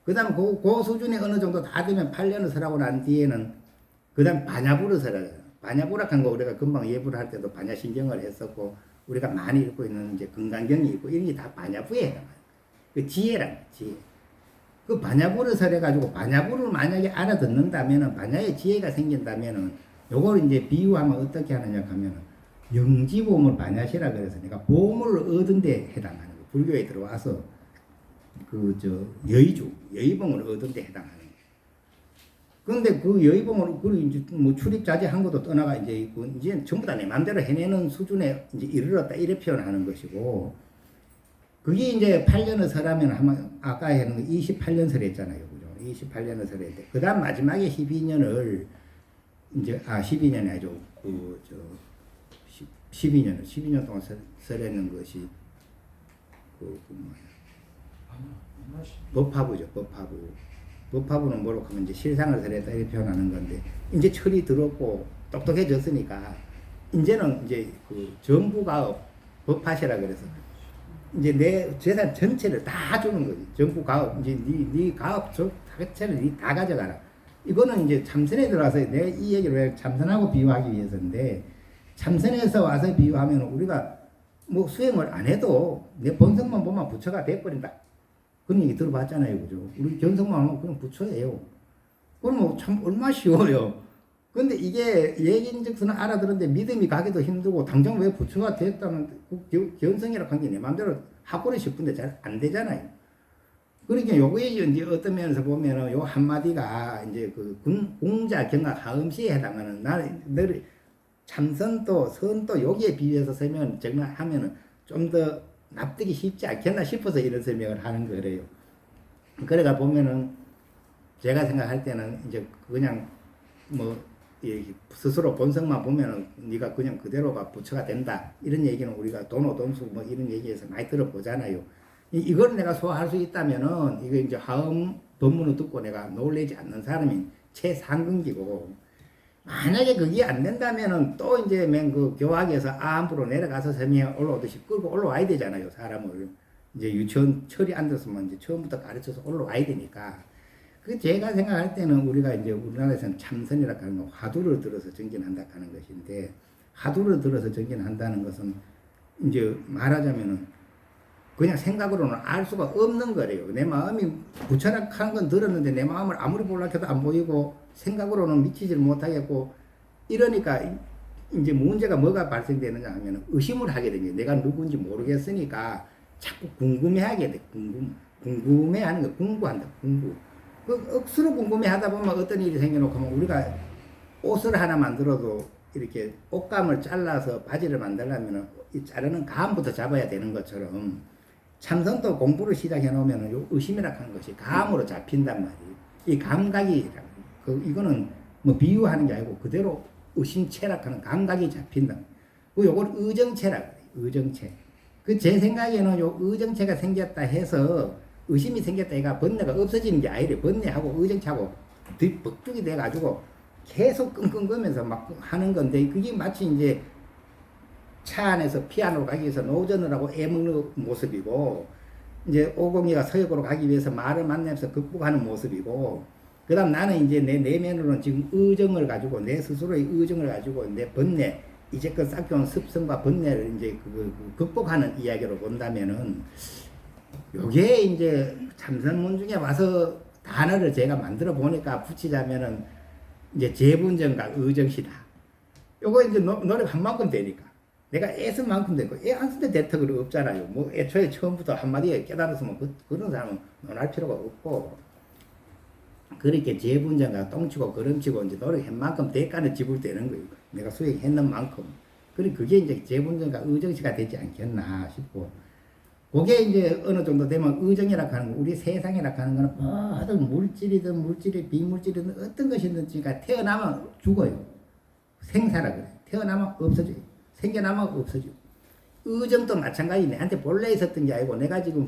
[SPEAKER 1] 그 다음 그 수준이 어느 정도 다 되면 8년을 설하고 난 뒤에는 그 다음 반야부를 설해요. 반야부라 한 거 우리가 금방 예부를 할 때도 반야신경을 했었고 우리가 많이 읽고 있는 이제 건강경이 있고 이런 게 다 반야부에 해당해요. 그 지혜란 지혜. 그 반야부를 설해가지고 반야부를 만약에 알아듣는다면은 반야의 지혜가 생긴다면은 요걸 이제 비유하면 어떻게 하느냐 하면은 영지보물 반야시라 그래서 내가 보물을 얻은 데 해당하는 거. 불교에 들어와서 여의봉을 얻은 데 해당하는 거. 그런데 그 여의봉을 그리고 이제 뭐 출입자재 한 것도 떠나가 이제 전부 다 내 마음대로 해내는 수준에 이제 이르렀다 이래 표현하는 것이고 그게 이제 8년을 설하면 아까 했는 28년 설했잖아요. 그죠? 28년을 설했는데 그 다음 마지막에 12년을 이제 12년이 아니죠. 12년 동안 설했는 것이 법화부죠. 법화부는 뭐라고 하면 이제 실상을 설했다 이렇게 표현하는 건데 이제 철이 들었고 똑똑해졌으니까 이제는 이제 정부가업 법화시라 그래서 이제 내 재산 전체를 다 주는 거지. 정부 가업 이제 네 가업 자체를 다 가져가라. 이거는 이제 참선에 들어와서 내 이 얘기를 왜 참선하고 비유하기 위해서인데 참선에서 와서 비유하면 우리가 뭐 수행을 안 해도 내 본성만 보면 부처가 돼버린다. 그런 얘기 들어봤잖아요. 그죠? 우리 견성만 하면 그냥 부처예요. 그럼 뭐 참 얼마나 쉬워요. 근데 이게 얘기인즉슨 알아들었는데 믿음이 가기도 힘들고 당장 왜 부처가 됐다는 견성이라고 한 게 내 마음대로 하고는 싶은데 잘 안 되잖아요. 그러니까 요거에 이제 어떤 면에서 보면은 요 한마디가 이제 궁자 경학 하음시에 해당하는 늘 참선도 선도 여기에 비유해서 설명하면은 좀 더 납득이 쉽지 않겠나 싶어서 이런 설명을 하는 거래요. 그래가 보면은 제가 생각할 때는 이제 그냥 뭐 스스로 본성만 보면은 네가 그냥 그대로가 부처가 된다 이런 얘기는 우리가 돈오돈수 뭐 이런 얘기에서 많이 들어보잖아요. 이걸 내가 소화할 수 있다면은 이거 이제 하음 법문을 듣고 내가 놀라지 않는 사람이 최상근기고 만약에 그게 안 된다면은 또 이제 그 교학에서 암부로 내려가서 설명에 올라오듯이 끌고 올라와야 되잖아요. 사람을 이제 유치원 철이 안 됐으면 이제 처음부터 가르쳐서 올라와야 되니까. 그 제가 생각할 때는 우리가 이제 우리나라에서는 참선이라고 하는 거 화두를 들어서 정진한다 하는 것인데 화두를 들어서 정진한다는 것은 이제 말하자면은 그냥 생각으로는 알 수가 없는 거래요. 내 마음이 부처락하는 건 들었는데 내 마음을 아무리 볼락해도 안 보이고 생각으로는 미치지를 못하겠고 이러니까 이제 문제가 뭐가 발생되느냐 하면 의심을 하게 되죠. 내가 누구인지 모르겠으니까 자꾸 궁금해하게 돼. 궁금해하는 거, 공부한다. 공부. 그 억수로 궁금해하다 보면 어떤 일이 생겨놓고 하면 우리가 옷을 하나 만들어도 이렇게 옷감을 잘라서 바지를 만들려면 이 자르는 감부터 잡아야 되는 것처럼 참선도 공부를 시작해 놓으면 요 의심이라 하는 것이 감으로 잡힌단 말이에요. 이 감각이 이거는 뭐 비유하는 게 아니고 그대로 의심체락하는 감각이 잡힌다. 요걸 의정체라고 해요. 의정체. 그 제 생각에는 요 의정체가 생겼다 해서 의심이 생겼다 해가 번뇌가 없어지는 게 아니래. 번뇌하고 의정체하고 벅죽이 돼가지고 계속 끙끙거면서 막 하는 건데 그게 마치 이제 차 안에서 피아노로 가기 위해서 노전을 하고 애먹는 모습이고 이제 오공이가 서역으로 가기 위해서 말을 만나면서 극복하는 모습이고 그 다음 나는 이제 내 내면으로는 지금 의정을 가지고 내 스스로의 의정을 가지고 내 번뇌 이제껏 쌓여온 습성과 번뇌를 이제 극복하는 이야기로 본다면은 요게 이제 참선문 중에 와서 단어를 제가 만들어 보니까 붙이자면은 이제 재분정과 의정시다. 요거 이제 노력한 만큼 되니까. 내가 애쓴 만큼 되고, 애 안 쓸 때 대턱은 없잖아요. 뭐, 애초에 처음부터 한마디에 깨달았으면 그런 사람은 논할 필요가 없고, 그렇게 재분정과 똥치고 걸음치고 이제 노력한 만큼 대가는 지불되는 거예요. 내가 수행했는 만큼. 그게 이제 재분정과 의정시가 되지 않겠나 싶고, 그게 이제 어느 정도 되면 의정이라 하는 거, 우리 세상이라 하는 거는 모든 물질이든 물질이 비물질이든 어떤 것이든지가 태어나면 죽어요. 생사라 그래. 태어나면 없어져요. 생겨나면 없어지고. 의정도 마찬가지. 내한테 본래 있었던 게 아니고 내가 지금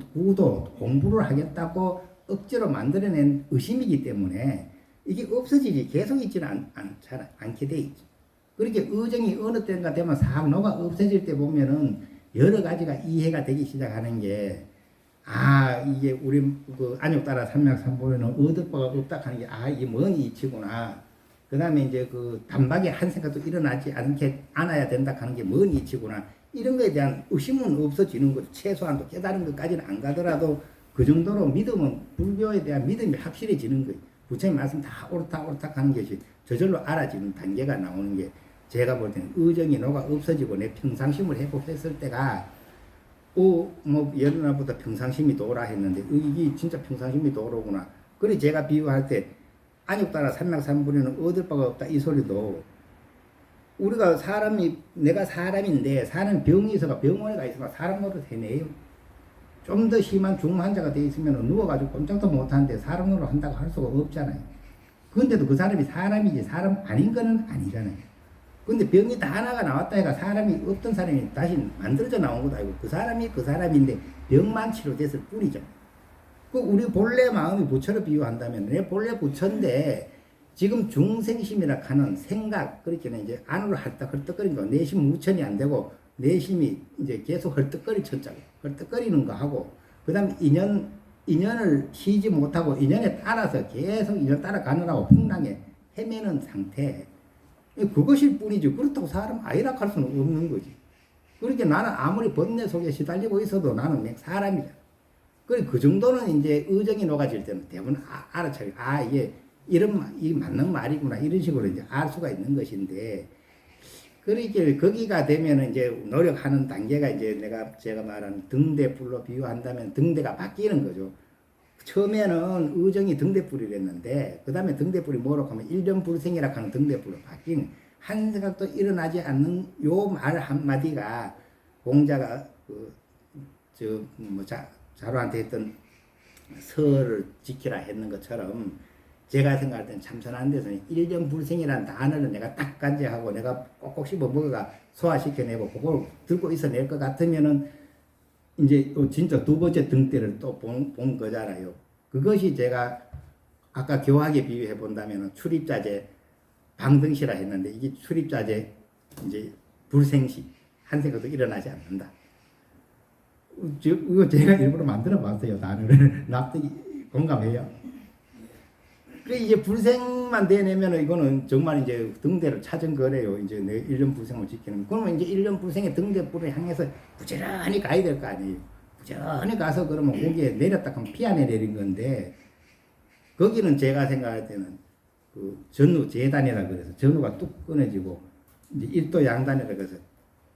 [SPEAKER 1] 공부를 하겠다고 억지로 만들어낸 의심이기 때문에 이게 없어지지 계속 있지는 않게 돼 있죠. 그렇게 의정이 어느 때인가 되면 싹 녹아 없어질 때 보면은 여러 가지가 이해가 되기 시작하는 게 이게 우리 그 안욕따라 삼맥삼보에는 얻을 바가 없다 하는 게 이게 뭔 이치구나. 그 다음에 이제 그 단박에 한 생각도 일어나지 않아야 된다 하는 게 뭔 이치구나. 이런 거에 대한 의심은 없어지는 거죠. 최소한도 깨달은 것까지는 안 가더라도 그 정도로 믿음은, 불교에 대한 믿음이 확실해지는 거예요. 부처님 말씀 다 옳다 하는 것이 저절로 알아지는 단계가 나오는 게 제가 볼 때는 의정이 녹아 없어지고 내 평상심을 회복했을 때가 뭐 예를 들어부터 평상심이 도라 했는데 이게 진짜 평상심이 도로구나. 그래 제가 비유할 때 안욕따라 삼맥삼불에는 얻을 바가 없다 이 소리도 우리가 내가 사람인데 사람 병이 있어가 병원에 가 있어가 사람 노릇 해내요. 좀 더 심한 중환자가 돼 있으면 누워가지고 꼼짝도 못하는데 사람 노릇 한다고 할 수가 없잖아요. 그런데도 그 사람이 사람이지 사람 아닌 거는 아니잖아요. 근데 병이 다 하나가 나왔다 해가 사람이 없던 사람이 다시 만들어져 나온 것도 아니고 그 사람인데 병만 치료됐을 뿐이죠. 우리 본래 마음이 부처로 비유한다면 내 본래 부처인데 지금 중생심이라 하는 생각 그렇게는 이제 안으로 헐떡거리는 거 내심 무천이 안 되고 내심이 이제 계속 헐떡거리는 거 하고 그 다음에 인연을 쉬지 못하고 인연에 따라서 계속 인연 따라가느라고 풍랑에 헤매는 상태 그것일 뿐이지 그렇다고 사람 아니라 할 수는 없는 거지. 그렇게 나는 아무리 번뇌 속에 시달리고 있어도 나는 사람이잖아. 그 정도는 이제 의정이 녹아질 때는 대부분 알아차리고 이게 이게 맞는 말이구나 이런 식으로 이제 알 수가 있는 것인데 그렇게 거기가 되면은 이제 노력하는 단계가 이제 제가 말한 등대불로 비유한다면 등대가 바뀌는 거죠. 처음에는 의정이 등대불이랬는데 그 다음에 등대불이 뭐라고 하면 일념불생이라고 하는 등대불로 바뀐 한 생각도 일어나지 않는 요 말 한마디가 공자가 자루한테 했던 설을 지키라 했는 것처럼 제가 생각할 때는 참선하는 데서는 일념불생이라는 단어를 내가 딱 간제하고 내가 꼭꼭 씹어 먹어가 소화시켜내고 그걸 들고 있어낼 것 같으면은 이제 진짜 두 번째 등대를 또 본 거잖아요. 그것이 제가 아까 교학에 비유해 본다면 출입자재 방등시라 했는데 이게 출입자재 이제 불생시 한 생각도 일어나지 않는다. 이거 제가 일부러 만들어 봤어요. 단어를 납득이 공감해요. 그 이제 불생만 대내면 이거는 정말 이제 등대를 찾은 거래요. 이제 내 1년 불생을 지키는. 그러면 이제 1년 불생의 등대불을 향해서 부지런히 가야 될 거 아니에요. 부지런히 가서 그러면 거기에 내렸다 하면 피 안에 내린 건데, 거기는 제가 생각할 때는 그 전후 재단이라 그래서 전후가 뚝 끊어지고 이제 일도 양단이라 그래서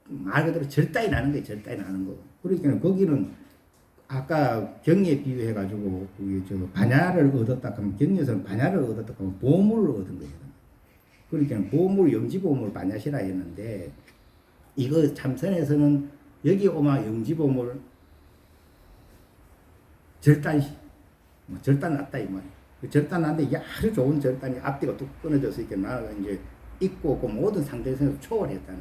[SPEAKER 1] 말 그대로 절단이 나는 거예요. 절단이 나는 거. 그러니까 거기는 아까 경에 비유해 가지고 그게 저 반야를 얻었다 하면 경에서는 반야를 얻었다 하면 보물을 얻은 거예요. 그러니까 보물 영지보물 반야시라 했는데 이거 참선에서는 여기 오마 영지보물 절단시 뭐 절단 났다 이 말이에요. 그 절단 났는데 이게 아주 좋은 절단이 앞뒤가 뚝 끊어져서 이렇게 나가 이제 있고 그 모든 상대에서 초월했다는.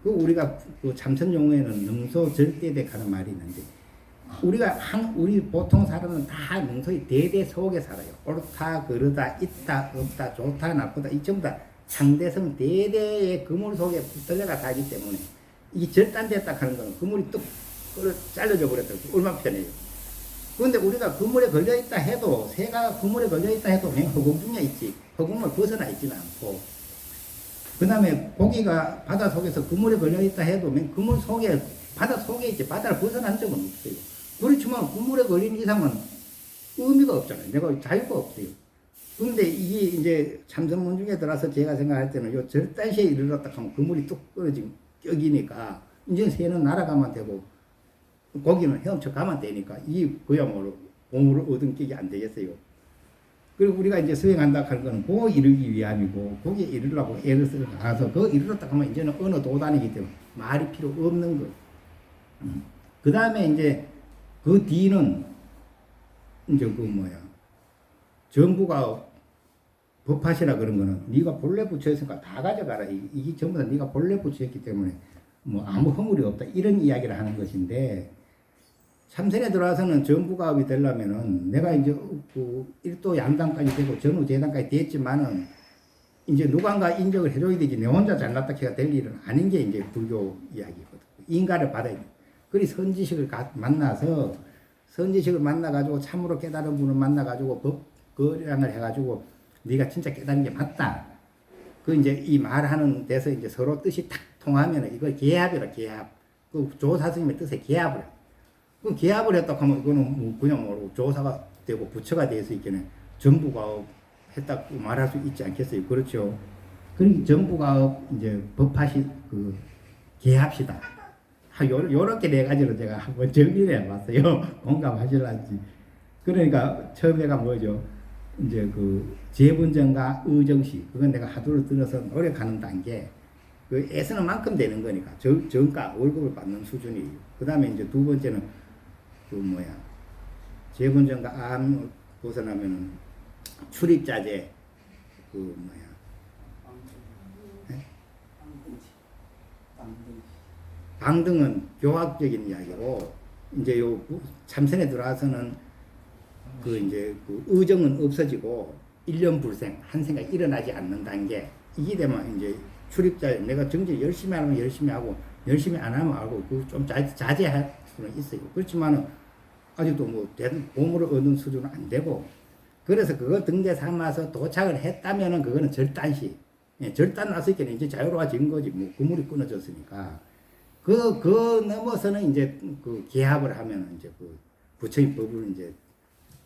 [SPEAKER 1] 그 우리가 그 참선 용어에는 능소 절대대 가는 말이 있는데 우리 보통 사람은 다 능소의 대대 속에 살아요. 옳다 그르다 있다 없다 좋다 나쁘다 이 전부 다 상대성 대대의 그물 속에 붙들려가 살기 때문에 이 절단됐다 하는 거는 그물이 뚝 잘려져 버렸다. 얼마나 편해요. 그런데 우리가 그물에 걸려 있다 해도 새가 그물에 걸려 있다 해도 그냥 허공 중에 있지 허공을 벗어나 있지는 않고, 그 다음에 고기가 바다 속에서 그물에 걸려 있다 해도 그냥 그물 속에 바다 속에 있지 바다를 벗어난 적은 없어요. 그렇지만 그물에 걸린 이상은 의미가 없잖아요. 내가 자유가 없어요. 그런데 이게 이제 참선문 중에 들어서 제가 생각할 때는 요 절단시에 이르렀다 하면 그물이 뚝 끊어진 격이니까 이제 새는 날아가면 되고 고기는 헤엄쳐 가면 되니까 이 그야말로 보물을 얻은 격이 안 되겠어요. 그리고 우리가 이제 수행한다 하는 건 그 이르기 위함이고 거기에 이르려고 애를 써서 그 이르렀다 하면 이제는 어느 도단이기 때문에 말이 필요 없는 거. 그 다음에 이제 그 뒤는 이제 그 뭐야 정부가 법하시라 그런 거는 네가 본래 부처였으니까 다 가져가라. 이게 전부 다 네가 본래 부처였기 때문에 뭐 아무 허물이 없다 이런 이야기를 하는 것인데, 참선에 들어와서는 정부가업이 되려면은 내가 이제 그 1도 양단까지 되고 전후 재단까지 됐지만은 이제 누군가 인정을 해줘야 되지 내 혼자 잘났다 해가 될 일은 아닌 게 이제 불교 이야기거든. 인가를 받아야 돼. 그리 선지식을 만나서 선지식을 만나가지고 참으로 깨달은 분을 만나가지고 법거량을 해가지고 네가 진짜 깨달은 게 맞다. 그 이제 이 말하는 데서 이제 서로 뜻이 탁 통하면은 이걸 계합이라 계합. 그 조사스님의 뜻에 계합을 해. 그 계합을 했다 하면 이거는 뭐 그냥 뭐 조사가 되고 부처가 돼서 있겠네. 정부가 했다고 말할 수 있지 않겠어요? 그렇죠. 그러니까 정부가 이제 법하시 그 계합시다. 요렇게 네 가지로 제가 한번 정리를 해봤어요. 공감하실란지. 그러니까 처음에가 뭐죠? 이제 그 재분정과 의정시 그건 내가 하도를 들어서 노력하는 단계. 그 애쓰는 만큼 되는 거니까 정가 월급을 받는 수준이에요. 그 다음에 이제 두 번째는 그 뭐야 재분정과 암 벗어나면은 출입자재 그 뭐야 방등은 교학적인 이야기고 이제 요 참선에 들어와서는 그 이제 그 의정은 없어지고 일념불생 한 생각이 일어나지 않는 단계. 이게 되면 이제 출입자 내가 정제 열심히 하면 열심히 하고 열심히 안 하면 하고 그 좀 자제할 수는 있어요. 그렇지만은 아직도 뭐 보물을 얻는 수준은 안 되고, 그래서 그거 등대 삼아서 도착을 했다면은 그거는 절단시. 예, 절단 났을 때는 이제 자유로워진 거지. 뭐 그물이 끊어졌으니까. 그 넘어서는 이제 그 계합을 하면 이제 그 부처의 법을 이제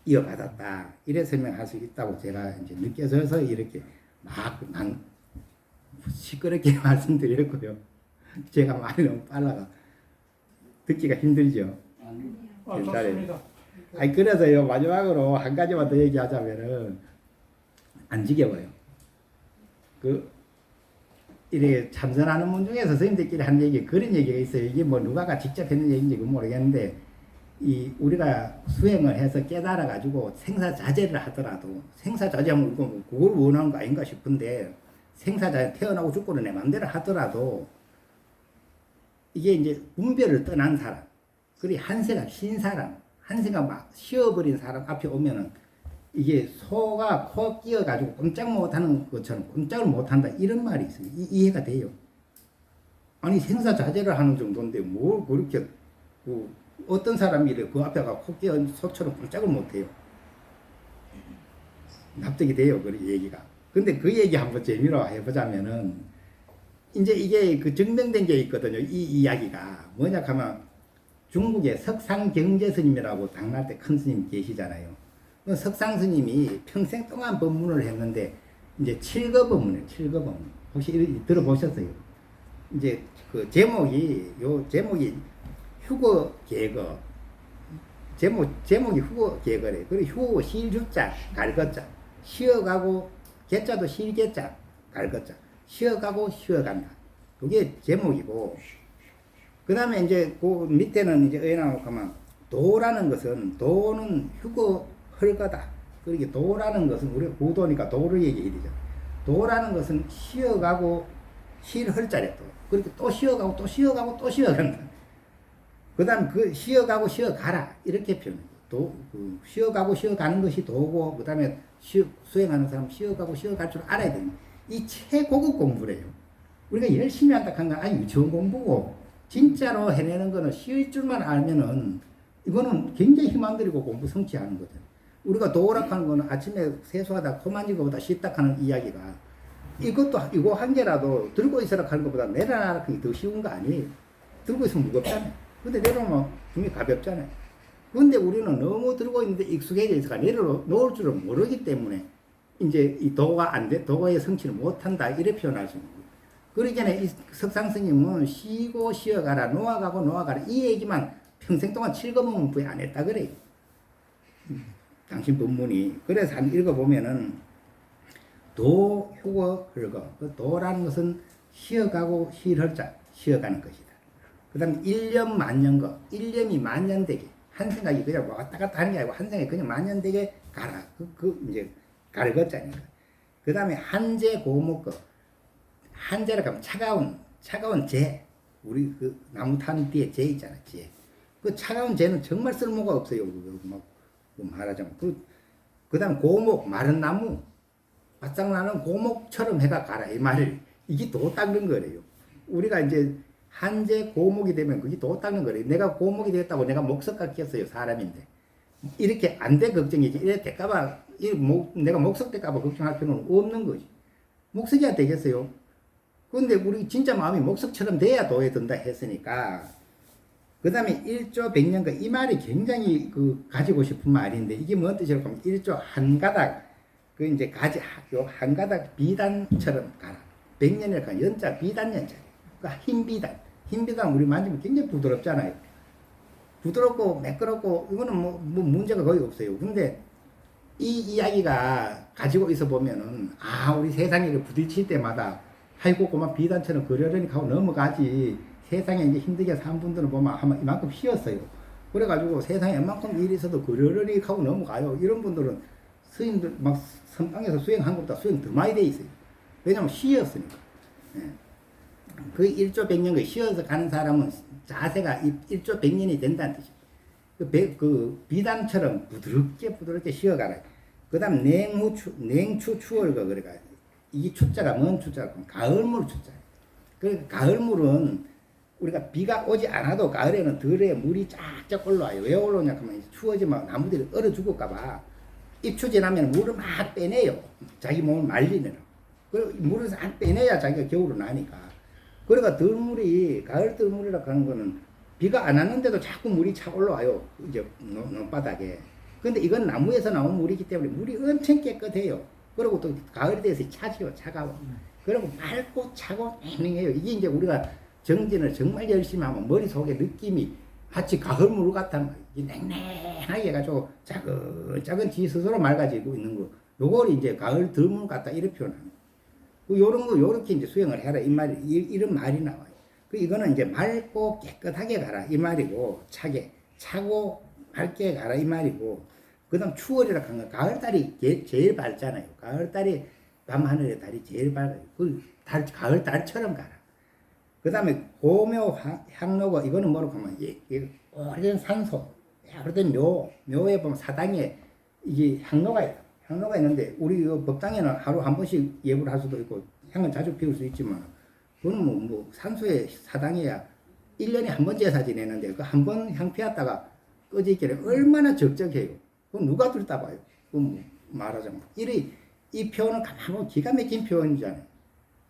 [SPEAKER 1] 이어받았다. 이래 설명할 수 있다고 제가 이제 느껴져서 이렇게 막 시끄럽게 말씀드렸고요. 제가 말이 너무 빨라가 듣기가 힘들죠.
[SPEAKER 2] 좋습니다.
[SPEAKER 1] 아니 그래서요 마지막으로 한 가지만 더 얘기하자면은 안 지겨워요. 그 이렇게 참선하는 분 중에서 선생님들끼리 한 얘기 그런 얘기가 있어요. 이게 뭐 누가가 직접 했는 얘기인지 모르겠는데 이 우리가 수행을 해서 깨달아 가지고 생사자제를 하더라도 생사자제하면 이거 뭐 그걸 원하는 거 아닌가 싶은데 생사자제 태어나고 죽고는 내 맘대로 하더라도 이게 이제 분별을 떠난 사람 그리 한세가 쉰 사람 한세가 막 쉬어버린 사람 앞에 오면은 이게 소가 코 끼어가지고 꼼짝 못하는 것처럼 꼼짝을 못한다 이런 말이 있어요. 이해가 돼요. 아니 생사자제를 하는 정도인데 뭘 그렇게 어떤 사람이 이래 그 앞에가 코 끼어 소처럼 꼼짝을 못해요. 납득이 돼요. 그 얘기가. 근데 그 얘기 한번 재미로 해보자면은 이제 이게 그 증명된 게 있거든요. 이 이야기가 뭐냐 하면 중국의 석상경제 스님이라고 당날 때 큰 스님 계시잖아요. 그 석상 스님이 평생 동안 법문을 했는데 이제 7거 법문이에요. 7거 법문. 혹시 들어보셨어요? 이제 그 제목이 휴거 계거. 제목이 휴거 계거래. 그리고 휴 실주자 갈거자. 쉬어가고 개자도 실개자 갈거자. 쉬어가고 쉬어간다. 그게 제목이고, 그 다음에 이제 그 밑에는 이제 어디나고 가면 도라는 것은 도는 휴거 헐거다. 그러게 도라는 것은 우리가 구도니까 도를 얘기해야 되죠. 도라는 것은 쉬어가고 쉴 헐자래 또. 그렇게 또 쉬어가고 또 쉬어가고 또 쉬어간다. 그 다음 그 쉬어가고 쉬어가라 이렇게 표현해요. 쉬어가고 쉬어가는 것이 도고, 그 다음에 수행하는 사람 쉬어가고 쉬어갈 줄 알아야 됩니다. 이 최고급 공부래요. 우리가 열심히 한다 한 건 아주 유치원 공부고, 진짜로 해내는 거는 쉬울 줄만 알면은 이거는 굉장히 힘 안 들이고 공부 성취하는 거죠. 우리가 도락하는 거는 아침에 세수하다 코 만지는 것보다 쉽다 하는 이야기가, 이거 한 개라도 들고 있으라 하는 것보다 내려놔라 하는 게 더 쉬운 거 아니에요. 들고 있으면 무겁잖아요. 근데 내려놓으면 분명히 가볍잖아요. 근데 우리는 너무 들고 있는데 익숙해져 있어가 내려놓을 줄을 모르기 때문에 이제 이 도가의 성취를 못한다 이렇게 표현할 수 있는 거예요. 그러기 전에 이 석상 스님은 쉬고 쉬어가라, 놓아가고 놓아가라 이 얘기만 평생 동안 7거문 부에 안 했다 그래요. 당신 법문이. 그래서 한번 읽어보면은 도, 휴거, 헐거. 그 도라는 것은 쉬어가고 쉴헐자, 쉬어가는 것이다. 그 다음에 1년 만년거. 1년이 만년되게. 한 생각이 그냥 왔다 갔다 하는 게 아니고 한 생각이 그냥 만년되게 가라. 이제 갈거자니까. 그 다음에 한재 고목거. 한재라고 하면 차가운 재. 우리 그 나무 타는 뒤에 재 있잖아, 재. 그 차가운 재는 정말 쓸모가 없어요. 말하자면. 그 다음 고목, 마른 나무. 바싹 나는 고목처럼 해가 가라. 이 말을. 이게 도 닦는 거래요. 우리가 이제 한재 고목이 되면 그게 도 닦는 거래요. 내가 고목이 되겠다고 내가 목석가 꼈어요. 사람인데. 이렇게 안 돼 걱정이지. 이래 될까봐, 내가 목석 될까봐 걱정할 필요는 없는 거지. 목석이야 되겠어요. 근데 우리 진짜 마음이 목석처럼 돼야 도에 든다 했으니까. 그 다음에 1조 100년가. 이 말이 굉장히 가지고 싶은 말인데, 이게 뭔 뜻이라고 하면 1조 한 가닥. 이제 한 가닥 비단처럼 가라. 100년이라고 하면 연자 비단 연자. 그러니까 흰 비단. 흰 비단 우리 만지면 굉장히 부드럽잖아요. 부드럽고 매끄럽고 이거는 뭐 문제가 거의 없어요. 근데 이 이야기가 가지고 있어 보면은 우리 세상에 부딪힐 때마다 아이고 그만 비단처럼 그러려니 하고 넘어가지. 세상에 이제 힘들게 산 분들은 보면 아마 이만큼 쉬었어요. 그래가지고 세상에 이만큼 일이 있어도 그러려니 하고 넘어가요. 이런 분들은 스님들 막 선방에서 수행한 것보다 수행 더 많이 돼 있어요. 왜냐면 쉬었으니까. 그 1조 100년 쉬어서 가는 사람은 자세가 1조 100년이 된다는 뜻이에요. 그 비단처럼 부드럽게 쉬어가라. 그 다음 냉추 추월거. 그래가 이 추자가 뭔 추자고 가을물 추자예요. 그러니까 가을물은 우리가 비가 오지 않아도 가을에는 들에 물이 쫙쫙 올라와요. 왜 올라오냐 하면 추워지면 나무들이 얼어 죽을까봐 입추 지나면 물을 막 빼내요. 자기 몸을 말리느라. 그리고 물을 싹 빼내야 자기가 겨울을 나니까. 그러니까 가을 들물이라고 하는 거는 비가 안 왔는데도 자꾸 물이 차 올라와요. 이제 논바닥에. 근데 이건 나무에서 나온 물이기 때문에 물이 엄청 깨끗해요. 그리고 또 가을에 대해서 차지요, 차가워. 그리고 맑고 차고 냉랭해요. 이게 이제 우리가 정진을 정말 열심히 하면 머릿속에 느낌이 마치 가을물 같다는 거예요. 냉랭하게 해가지고 작은 지 스스로 맑아지고 있는 거. 요걸 이제 가을 들물 같다 이렇게 표현합니다. 요런 거 요렇게 이제 수행을 해라 이 말이 이런 말이 나와요. 이거는 이제 맑고 깨끗하게 가라 이 말이고, 차고 맑게 가라 이 말이고, 그다음 추월이라고 하는 건 가을달이 제일 밝잖아요. 가을달이 밤하늘의 달이 제일 밝아요. 가을 달처럼 가라. 그 다음에 고묘 향로가, 이거는 뭐라고 하면 오래된 산소, 오래된 묘에 보면 사당에 이게 향로가 있다. 향로가 있는데 우리 법당에는 하루 한 번씩 예불 할 수도 있고 향은 자주 피울 수 있지만, 그거는 뭐 산소에 사당해야 1년에 한 번 제사 지내는데 그 한 번 향 피웠다가 꺼지기를 얼마나 적적해요. 그건 누가 들다 봐요. 말하자면 이 표현은 가만 보면 기가 막힌 표현이잖아요.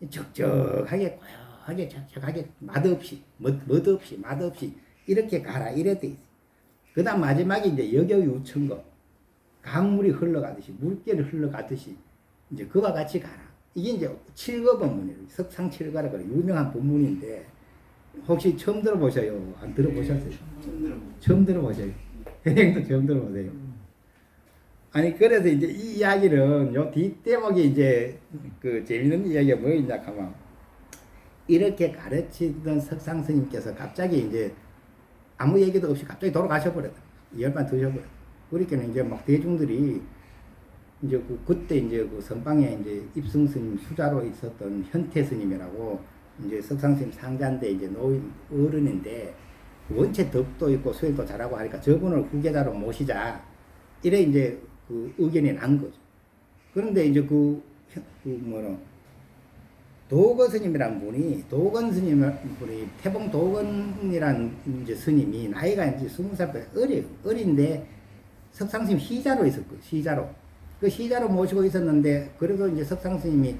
[SPEAKER 1] 적적하게 고요하게 적적하게 맛없이 멋없이 맛없이 이렇게 가라 이래 돼 있어요. 그다음 마지막에 이제 역여유천거 강물이 흘러가듯이 물결이 흘러가듯이 이제 그와 같이 가라. 이게 이제 칠거 본문이에요. 석상 칠거라 그래 유명한 본문인데 혹시 처음 들어보셔요? 안 들어보셨어요? 처음 들어보셔요. 선생님도 처음 들어보세요. 아니 그래서 이제 이 이야기는 요 뒷대목에 이제 그 재밌는 이야기가 뭐 있냐 하면 이렇게 가르치던 석상 스님께서 갑자기 이제 아무 얘기도 없이 갑자기 돌아가셔 버렸다. 열반 드셔버렸다. 그러니까 이제 막 대중들이 이제 그때 이제 그 선방에 이제 입승 스님 수자로 있었던 현태 스님이라고 이제 석상 스님 상자인데 이제 노인 어른인데 원체 덕도 있고 수행도 잘하고 하니까 저분을 후계자로 모시자 이래 이제 그 의견이 난 거죠. 그런데 이제 도건 스님이란 분이 태봉 도건이란 이제 스님이 나이가 이제 20살밖에 어린데 석상스님 시자로 있었고 시자로 그 시자로 모시고 있었는데 그래도 이제 석상스님이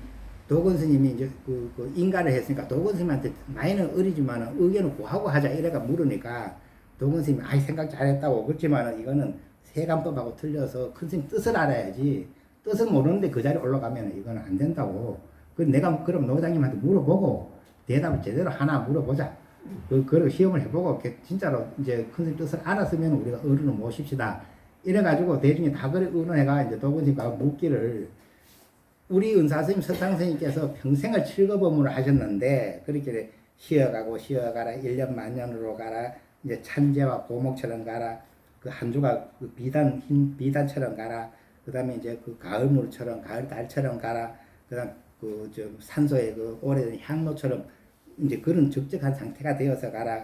[SPEAKER 1] 도건 스님이 이제 그 인가를 했으니까 도건 스님한테 나이는 어리지만 의견을 구하고 하자 이래가 물으니까 도건 스님이 아이 생각 잘했다고 그렇지만 이거는 세간법하고 틀려서 큰 스님 뜻을 알아야지 뜻을 모르는데 그 자리에 올라가면 이건 안 된다고 그 내가 그럼 노장님한테 물어보고 대답을 제대로 하나 물어보자 그리고 시험을 해보고 진짜로 이제 큰 스님 뜻을 알았으면 우리가 어른을 모십시다 이래가지고 대중이 다 그래 의논해가 이제 도건 스님과 묻기를 우리 은사스님 석상스님께서 평생을 칠거법문을 하셨는데 그렇게 쉬어가고 쉬어가라 1년 만년으로 가라 이제 찬재와 고목처럼 가라 그 한 주가 그 흰 비단처럼 가라 그 다음에 이제 그 가을물처럼 가을 달처럼 가라 그 다음 그 좀 산소의 그 오래된 향로처럼 이제 그런 적적한 상태가 되어서 가라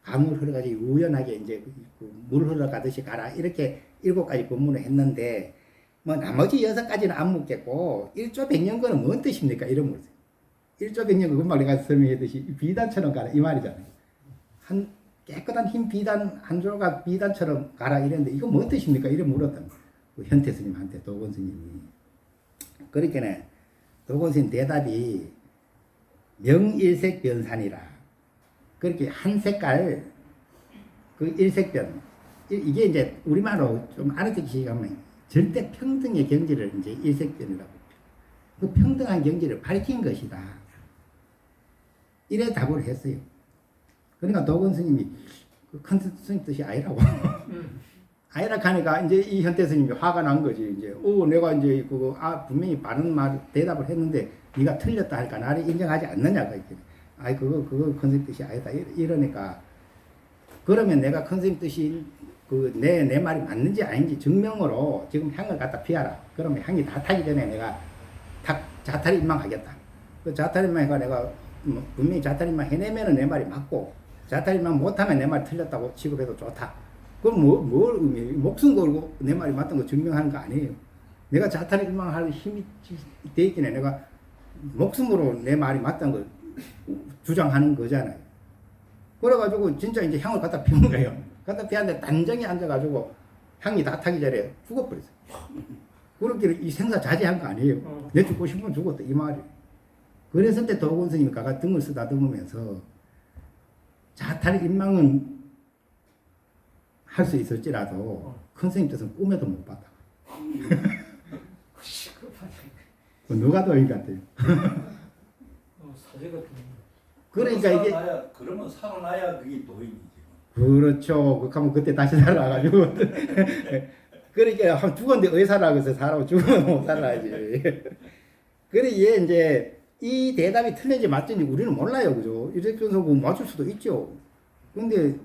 [SPEAKER 1] 강물 흘러가지고 우연하게 이제 물 흘러가듯이 가라 이렇게 7가지 법문을 했는데 뭐 나머지 6가지는 안 묻겠고 1조 100년거는 뭔 뜻입니까? 이런 물으세요. 1조 100년거 금방 내가 설명했듯이 비단처럼 가라 이 말이잖아요. 한 깨끗한 흰 비단 한 조각 비단처럼 가라 이랬는데 이거 뭔 뜻입니까? 이래 물었던 그 현태 스님한테 도건 스님이. 그러니까 도건 스님 대답이 명일색 변산이라 그렇게 한 색깔 그 일색변 이게 이제 우리말로 좀 알아듣기 하면 절대 평등의 경지를 이제 일색변이라고 그 평등한 경지를 밝힌 것이다. 이래 답을 했어요. 그러니까 도건 스님이 그 큰 스님 뜻이 아니라고. 아니라 하니까 이제 이 현태 스님이 화가 난 거지. 이제 내가 이제 분명히 바른 말 대답을 했는데 네가 틀렸다 하니까 나를 인정하지 않느냐고 이렇게. 그거 큰 스님 뜻이 아니다. 이러니까 그러면 내가 큰 스님 뜻이 내 말이 맞는지 아닌지 증명으로 지금 향을 갖다 피하라. 그러면 향이 다 타기 전에 내가 자탈 입망하겠다. 그 자탈 입망해가 내가 분명히 자탈 입망 해내면은 내 말이 맞고 자탈 입망 못하면 내 말이 틀렸다고 취급해도 좋다. 그럼 뭘 의미해요? 목숨 걸고 내 말이 맞던 거 증명하는 거 아니에요. 내가 자탈 입망할 힘이 돼 있긴 해. 내가 목숨으로 내 말이 맞던 걸 주장하는 거잖아요. 그래가지고 진짜 이제 향을 갖다 피운 거예요. 갖다 피웠는데 단정히 앉아가지고 향이 다 타기 전에 죽어버렸어요. 그렇게 이 생사 자제한 거 아니에요. 내 죽고 싶으면 죽었다 이 말이에요. 그래서 때 도건 스님이 가가 등을 쓰다듬으면서 자탈 입망은 할 수 있을지라도 큰 스님 뜻은 꿈에도 못 봤다. 누가 도인 것 같아요?
[SPEAKER 2] 사제가
[SPEAKER 1] 그러니까 이게
[SPEAKER 3] 그러면 살아나야 그게 도인이지.
[SPEAKER 1] 그렇죠. 그러면 그때 다시 살아가지고 그러니까 죽었는데 왜 살아? 그래서 살아 죽으면 못 살아야지. 그래 얘 이제 이 대답이 틀린지 맞든지 우리는 몰라요, 그죠? 이렇게 해서 맞출 수도 있죠. 근데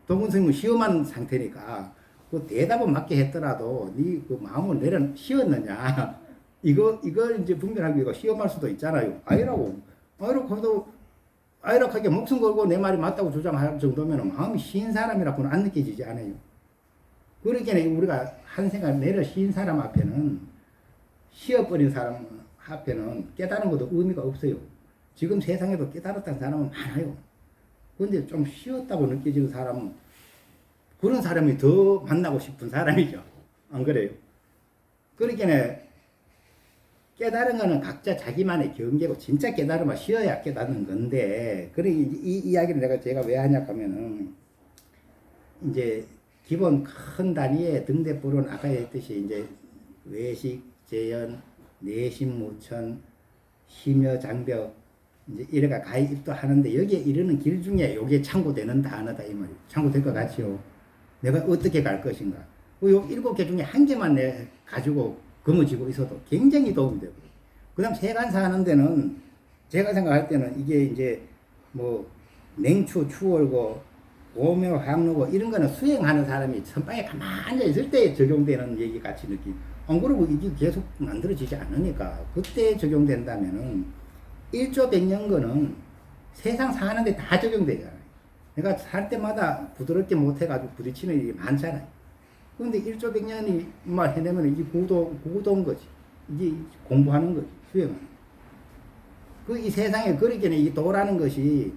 [SPEAKER 1] 도건 스님은 시험한 상태니까 그 대답은 맞게 했더라도 네 그 마음을 내려 쉬었느냐? 이걸 이제 분별하기 위해서 시험할 수도 있잖아요. 아니라고 아이락하게 목숨 걸고 내 말이 맞다고 주장할 정도면 마음이 쉰 사람이라고는 안 느껴지지 않아요. 그러니까 우리가 한 생각 내려 쉰 사람 앞에는 쉬어버린 사람 앞에는 깨달은 것도 의미가 없어요. 지금 세상에도 깨달았다는 사람은 많아요. 그런데 좀 쉬었다고 느껴지는 사람은 그런 사람이 더 만나고 싶은 사람이죠. 안 그래요? 그러니까 깨달은 거는 각자 자기만의 경계고 진짜 깨달으면 쉬어야 깨닫는 건데 그래 이 이야기를 제가 왜 하냐 하면은 이제 기본 큰 단위의 등대불은 아까 했듯이 이제 외식, 재연, 내심, 무천, 심여, 장벽 이제 이래가 가히 입도하는데 여기에 이르는 길 중에 요게 참고되는 단어다 이 말이에요. 참고될 것 같지요. 내가 어떻게 갈 것인가. 요 7개 중에 한 개만 내 가지고 거머쥐고 있어도 굉장히 도움이 되고. 그 다음 세간사 하는 데는 제가 생각할 때는 이게 이제 뭐 냉추, 추월고, 오묘, 향로고 이런 거는 수행하는 사람이 선방에 가만히 앉아 있을 때 적용되는 얘기 같이 느끼. 안 그러고 이게 계속 만들어지지 않으니까 그때 적용된다면은 1조 100년 거는 세상 사는데 다 적용되잖아요. 내가 살 때마다 부드럽게 못해가지고 부딪히는 일이 많잖아요. 그런데 1조 100년이 말 해내면 이게 구도인 거지. 이게 공부하는 거지. 수행하는 거지. 이 세상에 그러기에는 이 도라는 것이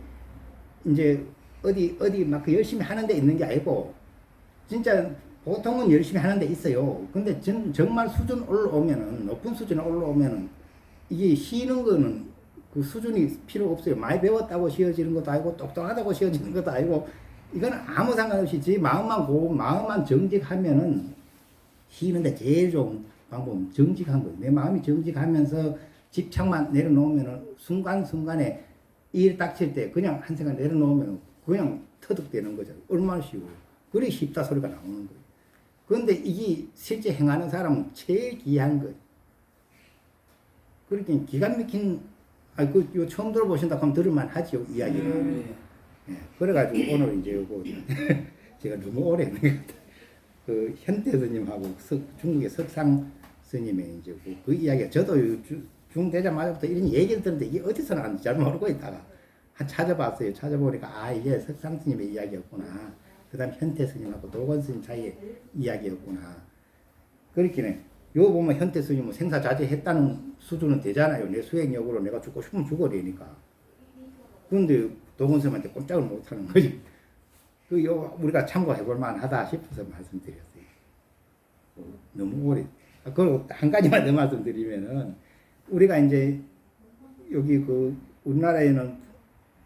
[SPEAKER 1] 이제 어디 막 열심히 하는 데 있는 게 아니고 진짜 보통은 열심히 하는 데 있어요. 근데 정말 수준 올라오면은 높은 수준에 올라오면은 이게 쉬는 거는 그 수준이 필요 없어요. 많이 배웠다고 쉬어지는 것도 아니고 똑똑하다고 쉬어지는 것도 아니고 이건 아무 상관없이 제 마음만 정직하면은 쉬는데 제일 좋은 방법은 정직한 거예요. 내 마음이 정직하면서 집착만 내려놓으면은 순간순간에 일 닥칠 때 그냥 한 생각 내려놓으면 그냥 터득되는 거죠. 얼마나 쉬워요. 그래 쉽다 소리가 나오는 거예요. 그런데 이게 실제 행하는 사람은 제일 귀한 거예요. 그렇게 기가 막힌, 요 처음 들어보신다 하면 들을만 하죠, 이야기는. 예, 그래가지고 오늘 이제 요거, 제가 너무 오래 했는 것 같아요. 그 현태 스님하고 중국의 석상 스님의 이제 그 이야기가 저도 중대자마저부터 이런 얘기를 들었는데 이게 어디서 나왔는지 잘 모르고 있다가 한 찾아봤어요. 찾아보니까 이게 석상 스님의 이야기였구나. 그 다음 현태 스님하고 도건 스님 사이의 이야기였구나. 그렇기는 요 보면 현태 스님은 생사자제했다는 수준은 되잖아요. 내 수행력으로 내가 죽고 싶으면 죽어내니까. 그런데 도건 스님한테 꼼짝을 못하는 거지. 우리가 참고해볼 만하다 싶어서 말씀드렸어요. 너무 오래. 그리고 한 가지만 더 말씀드리면은 우리가 이제 여기 우리나라에는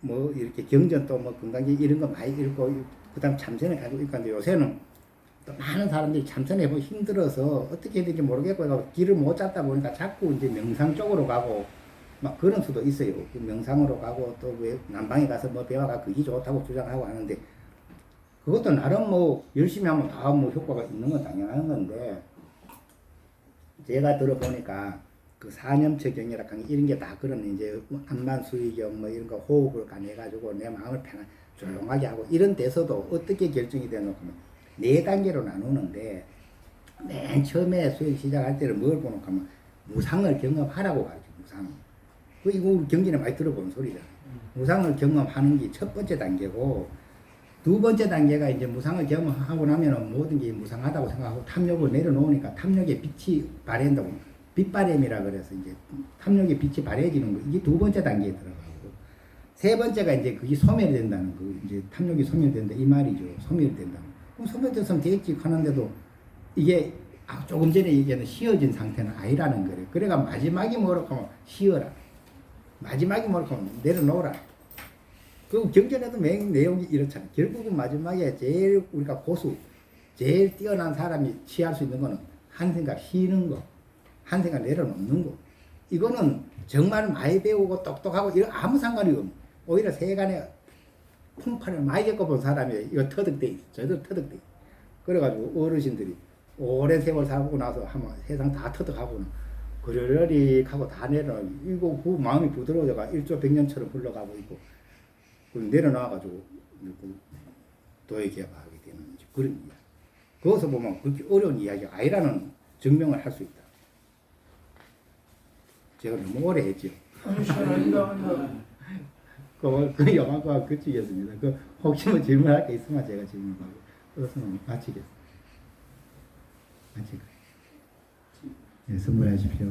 [SPEAKER 1] 뭐 이렇게 경전 또 뭐 건강기 이런 거 많이 읽고 그다음 참선을 가지고 있고 한데 요새는 또 많은 사람들이 참선해보기 힘들어서 어떻게 해야 될지 모르겠고 길을 못 잡다 보니까 자꾸 이제 명상 쪽으로 가고 막 그런 수도 있어요. 그 명상으로 가고 또 왜 남방에 가서 뭐 배워가 그게 좋다고 주장하고 하는데 그것도 나름 뭐 열심히 하면 다 뭐 효과가 있는 건 당연한 건데 제가 들어보니까 그 사념체경이라 하는 이런 게 다 그런 이제 안만수의경 뭐 이런 거 호흡을 간해가지고 내 마음을 편안 조용하게 하고 이런 데서도 어떻게 결정이 되노 하면 4단계로 나누는데 맨 처음에 수행 시작할 때는 뭘 보노 하면 무상을 경험하라고 가르쳐. 무상. 이거 우리 경전에 많이 들어본 소리잖아. 무상을 경험하는 게 첫 번째 단계고 두 번째 단계가 이제 무상을 경험하고 나면은 모든 게 무상하다고 생각하고 탐욕을 내려놓으니까 탐욕의 빛이 발현된다고 빛바램이라 그래서 이제 탐욕의 빛이 발해지는 거 이게 두 번째 단계에 들어가고 세 번째가 이제 그게 소멸된다는 거 이제 탐욕이 소멸된다 이 말이죠. 소멸된다. 그럼 소멸됐으면 되겠지 하는데도 이게 조금 전에 얘기하는 쉬어진 상태는 아니라는 거래. 그래가 마지막이 뭐라고 하면 쉬어라. 마지막이 뭐라고 하면 내려놓으라. 그 경전에도 내용이 이렇잖아요. 결국은 마지막에 제일 우리가 고수, 제일 뛰어난 사람이 취할 수 있는 거는 한 생각 쉬는 거, 한 생각 내려놓는 거. 이거는 정말 많이 배우고 똑똑하고 이런 아무 상관이 없는. 오히려 세간에 풍파를 많이 겪어본 사람이 이거 터득돼 있어. 저도 터득돼 있어. 그래가지고 어르신들이 오랜 세월 살고 나서 한번 세상 다 터득하고는 그러려리 하고 다 내려놔. 이거 그 마음이 부드러워져가 1조 100년처럼 흘러가고 있고. 내려놔가지고 도의 개발하게 되는 그런 이야기. 거기서 보면 그렇게 어려운 이야기가 아니라는 증명을 할 수 있다. 제가 너무 오래 했죠. 그 영화과 그치겠습니다. 혹시 뭐 질문할 게 있으면 제가 질문하고 없으면 마치겠습니다. 마치고. 네, 선물하십시오.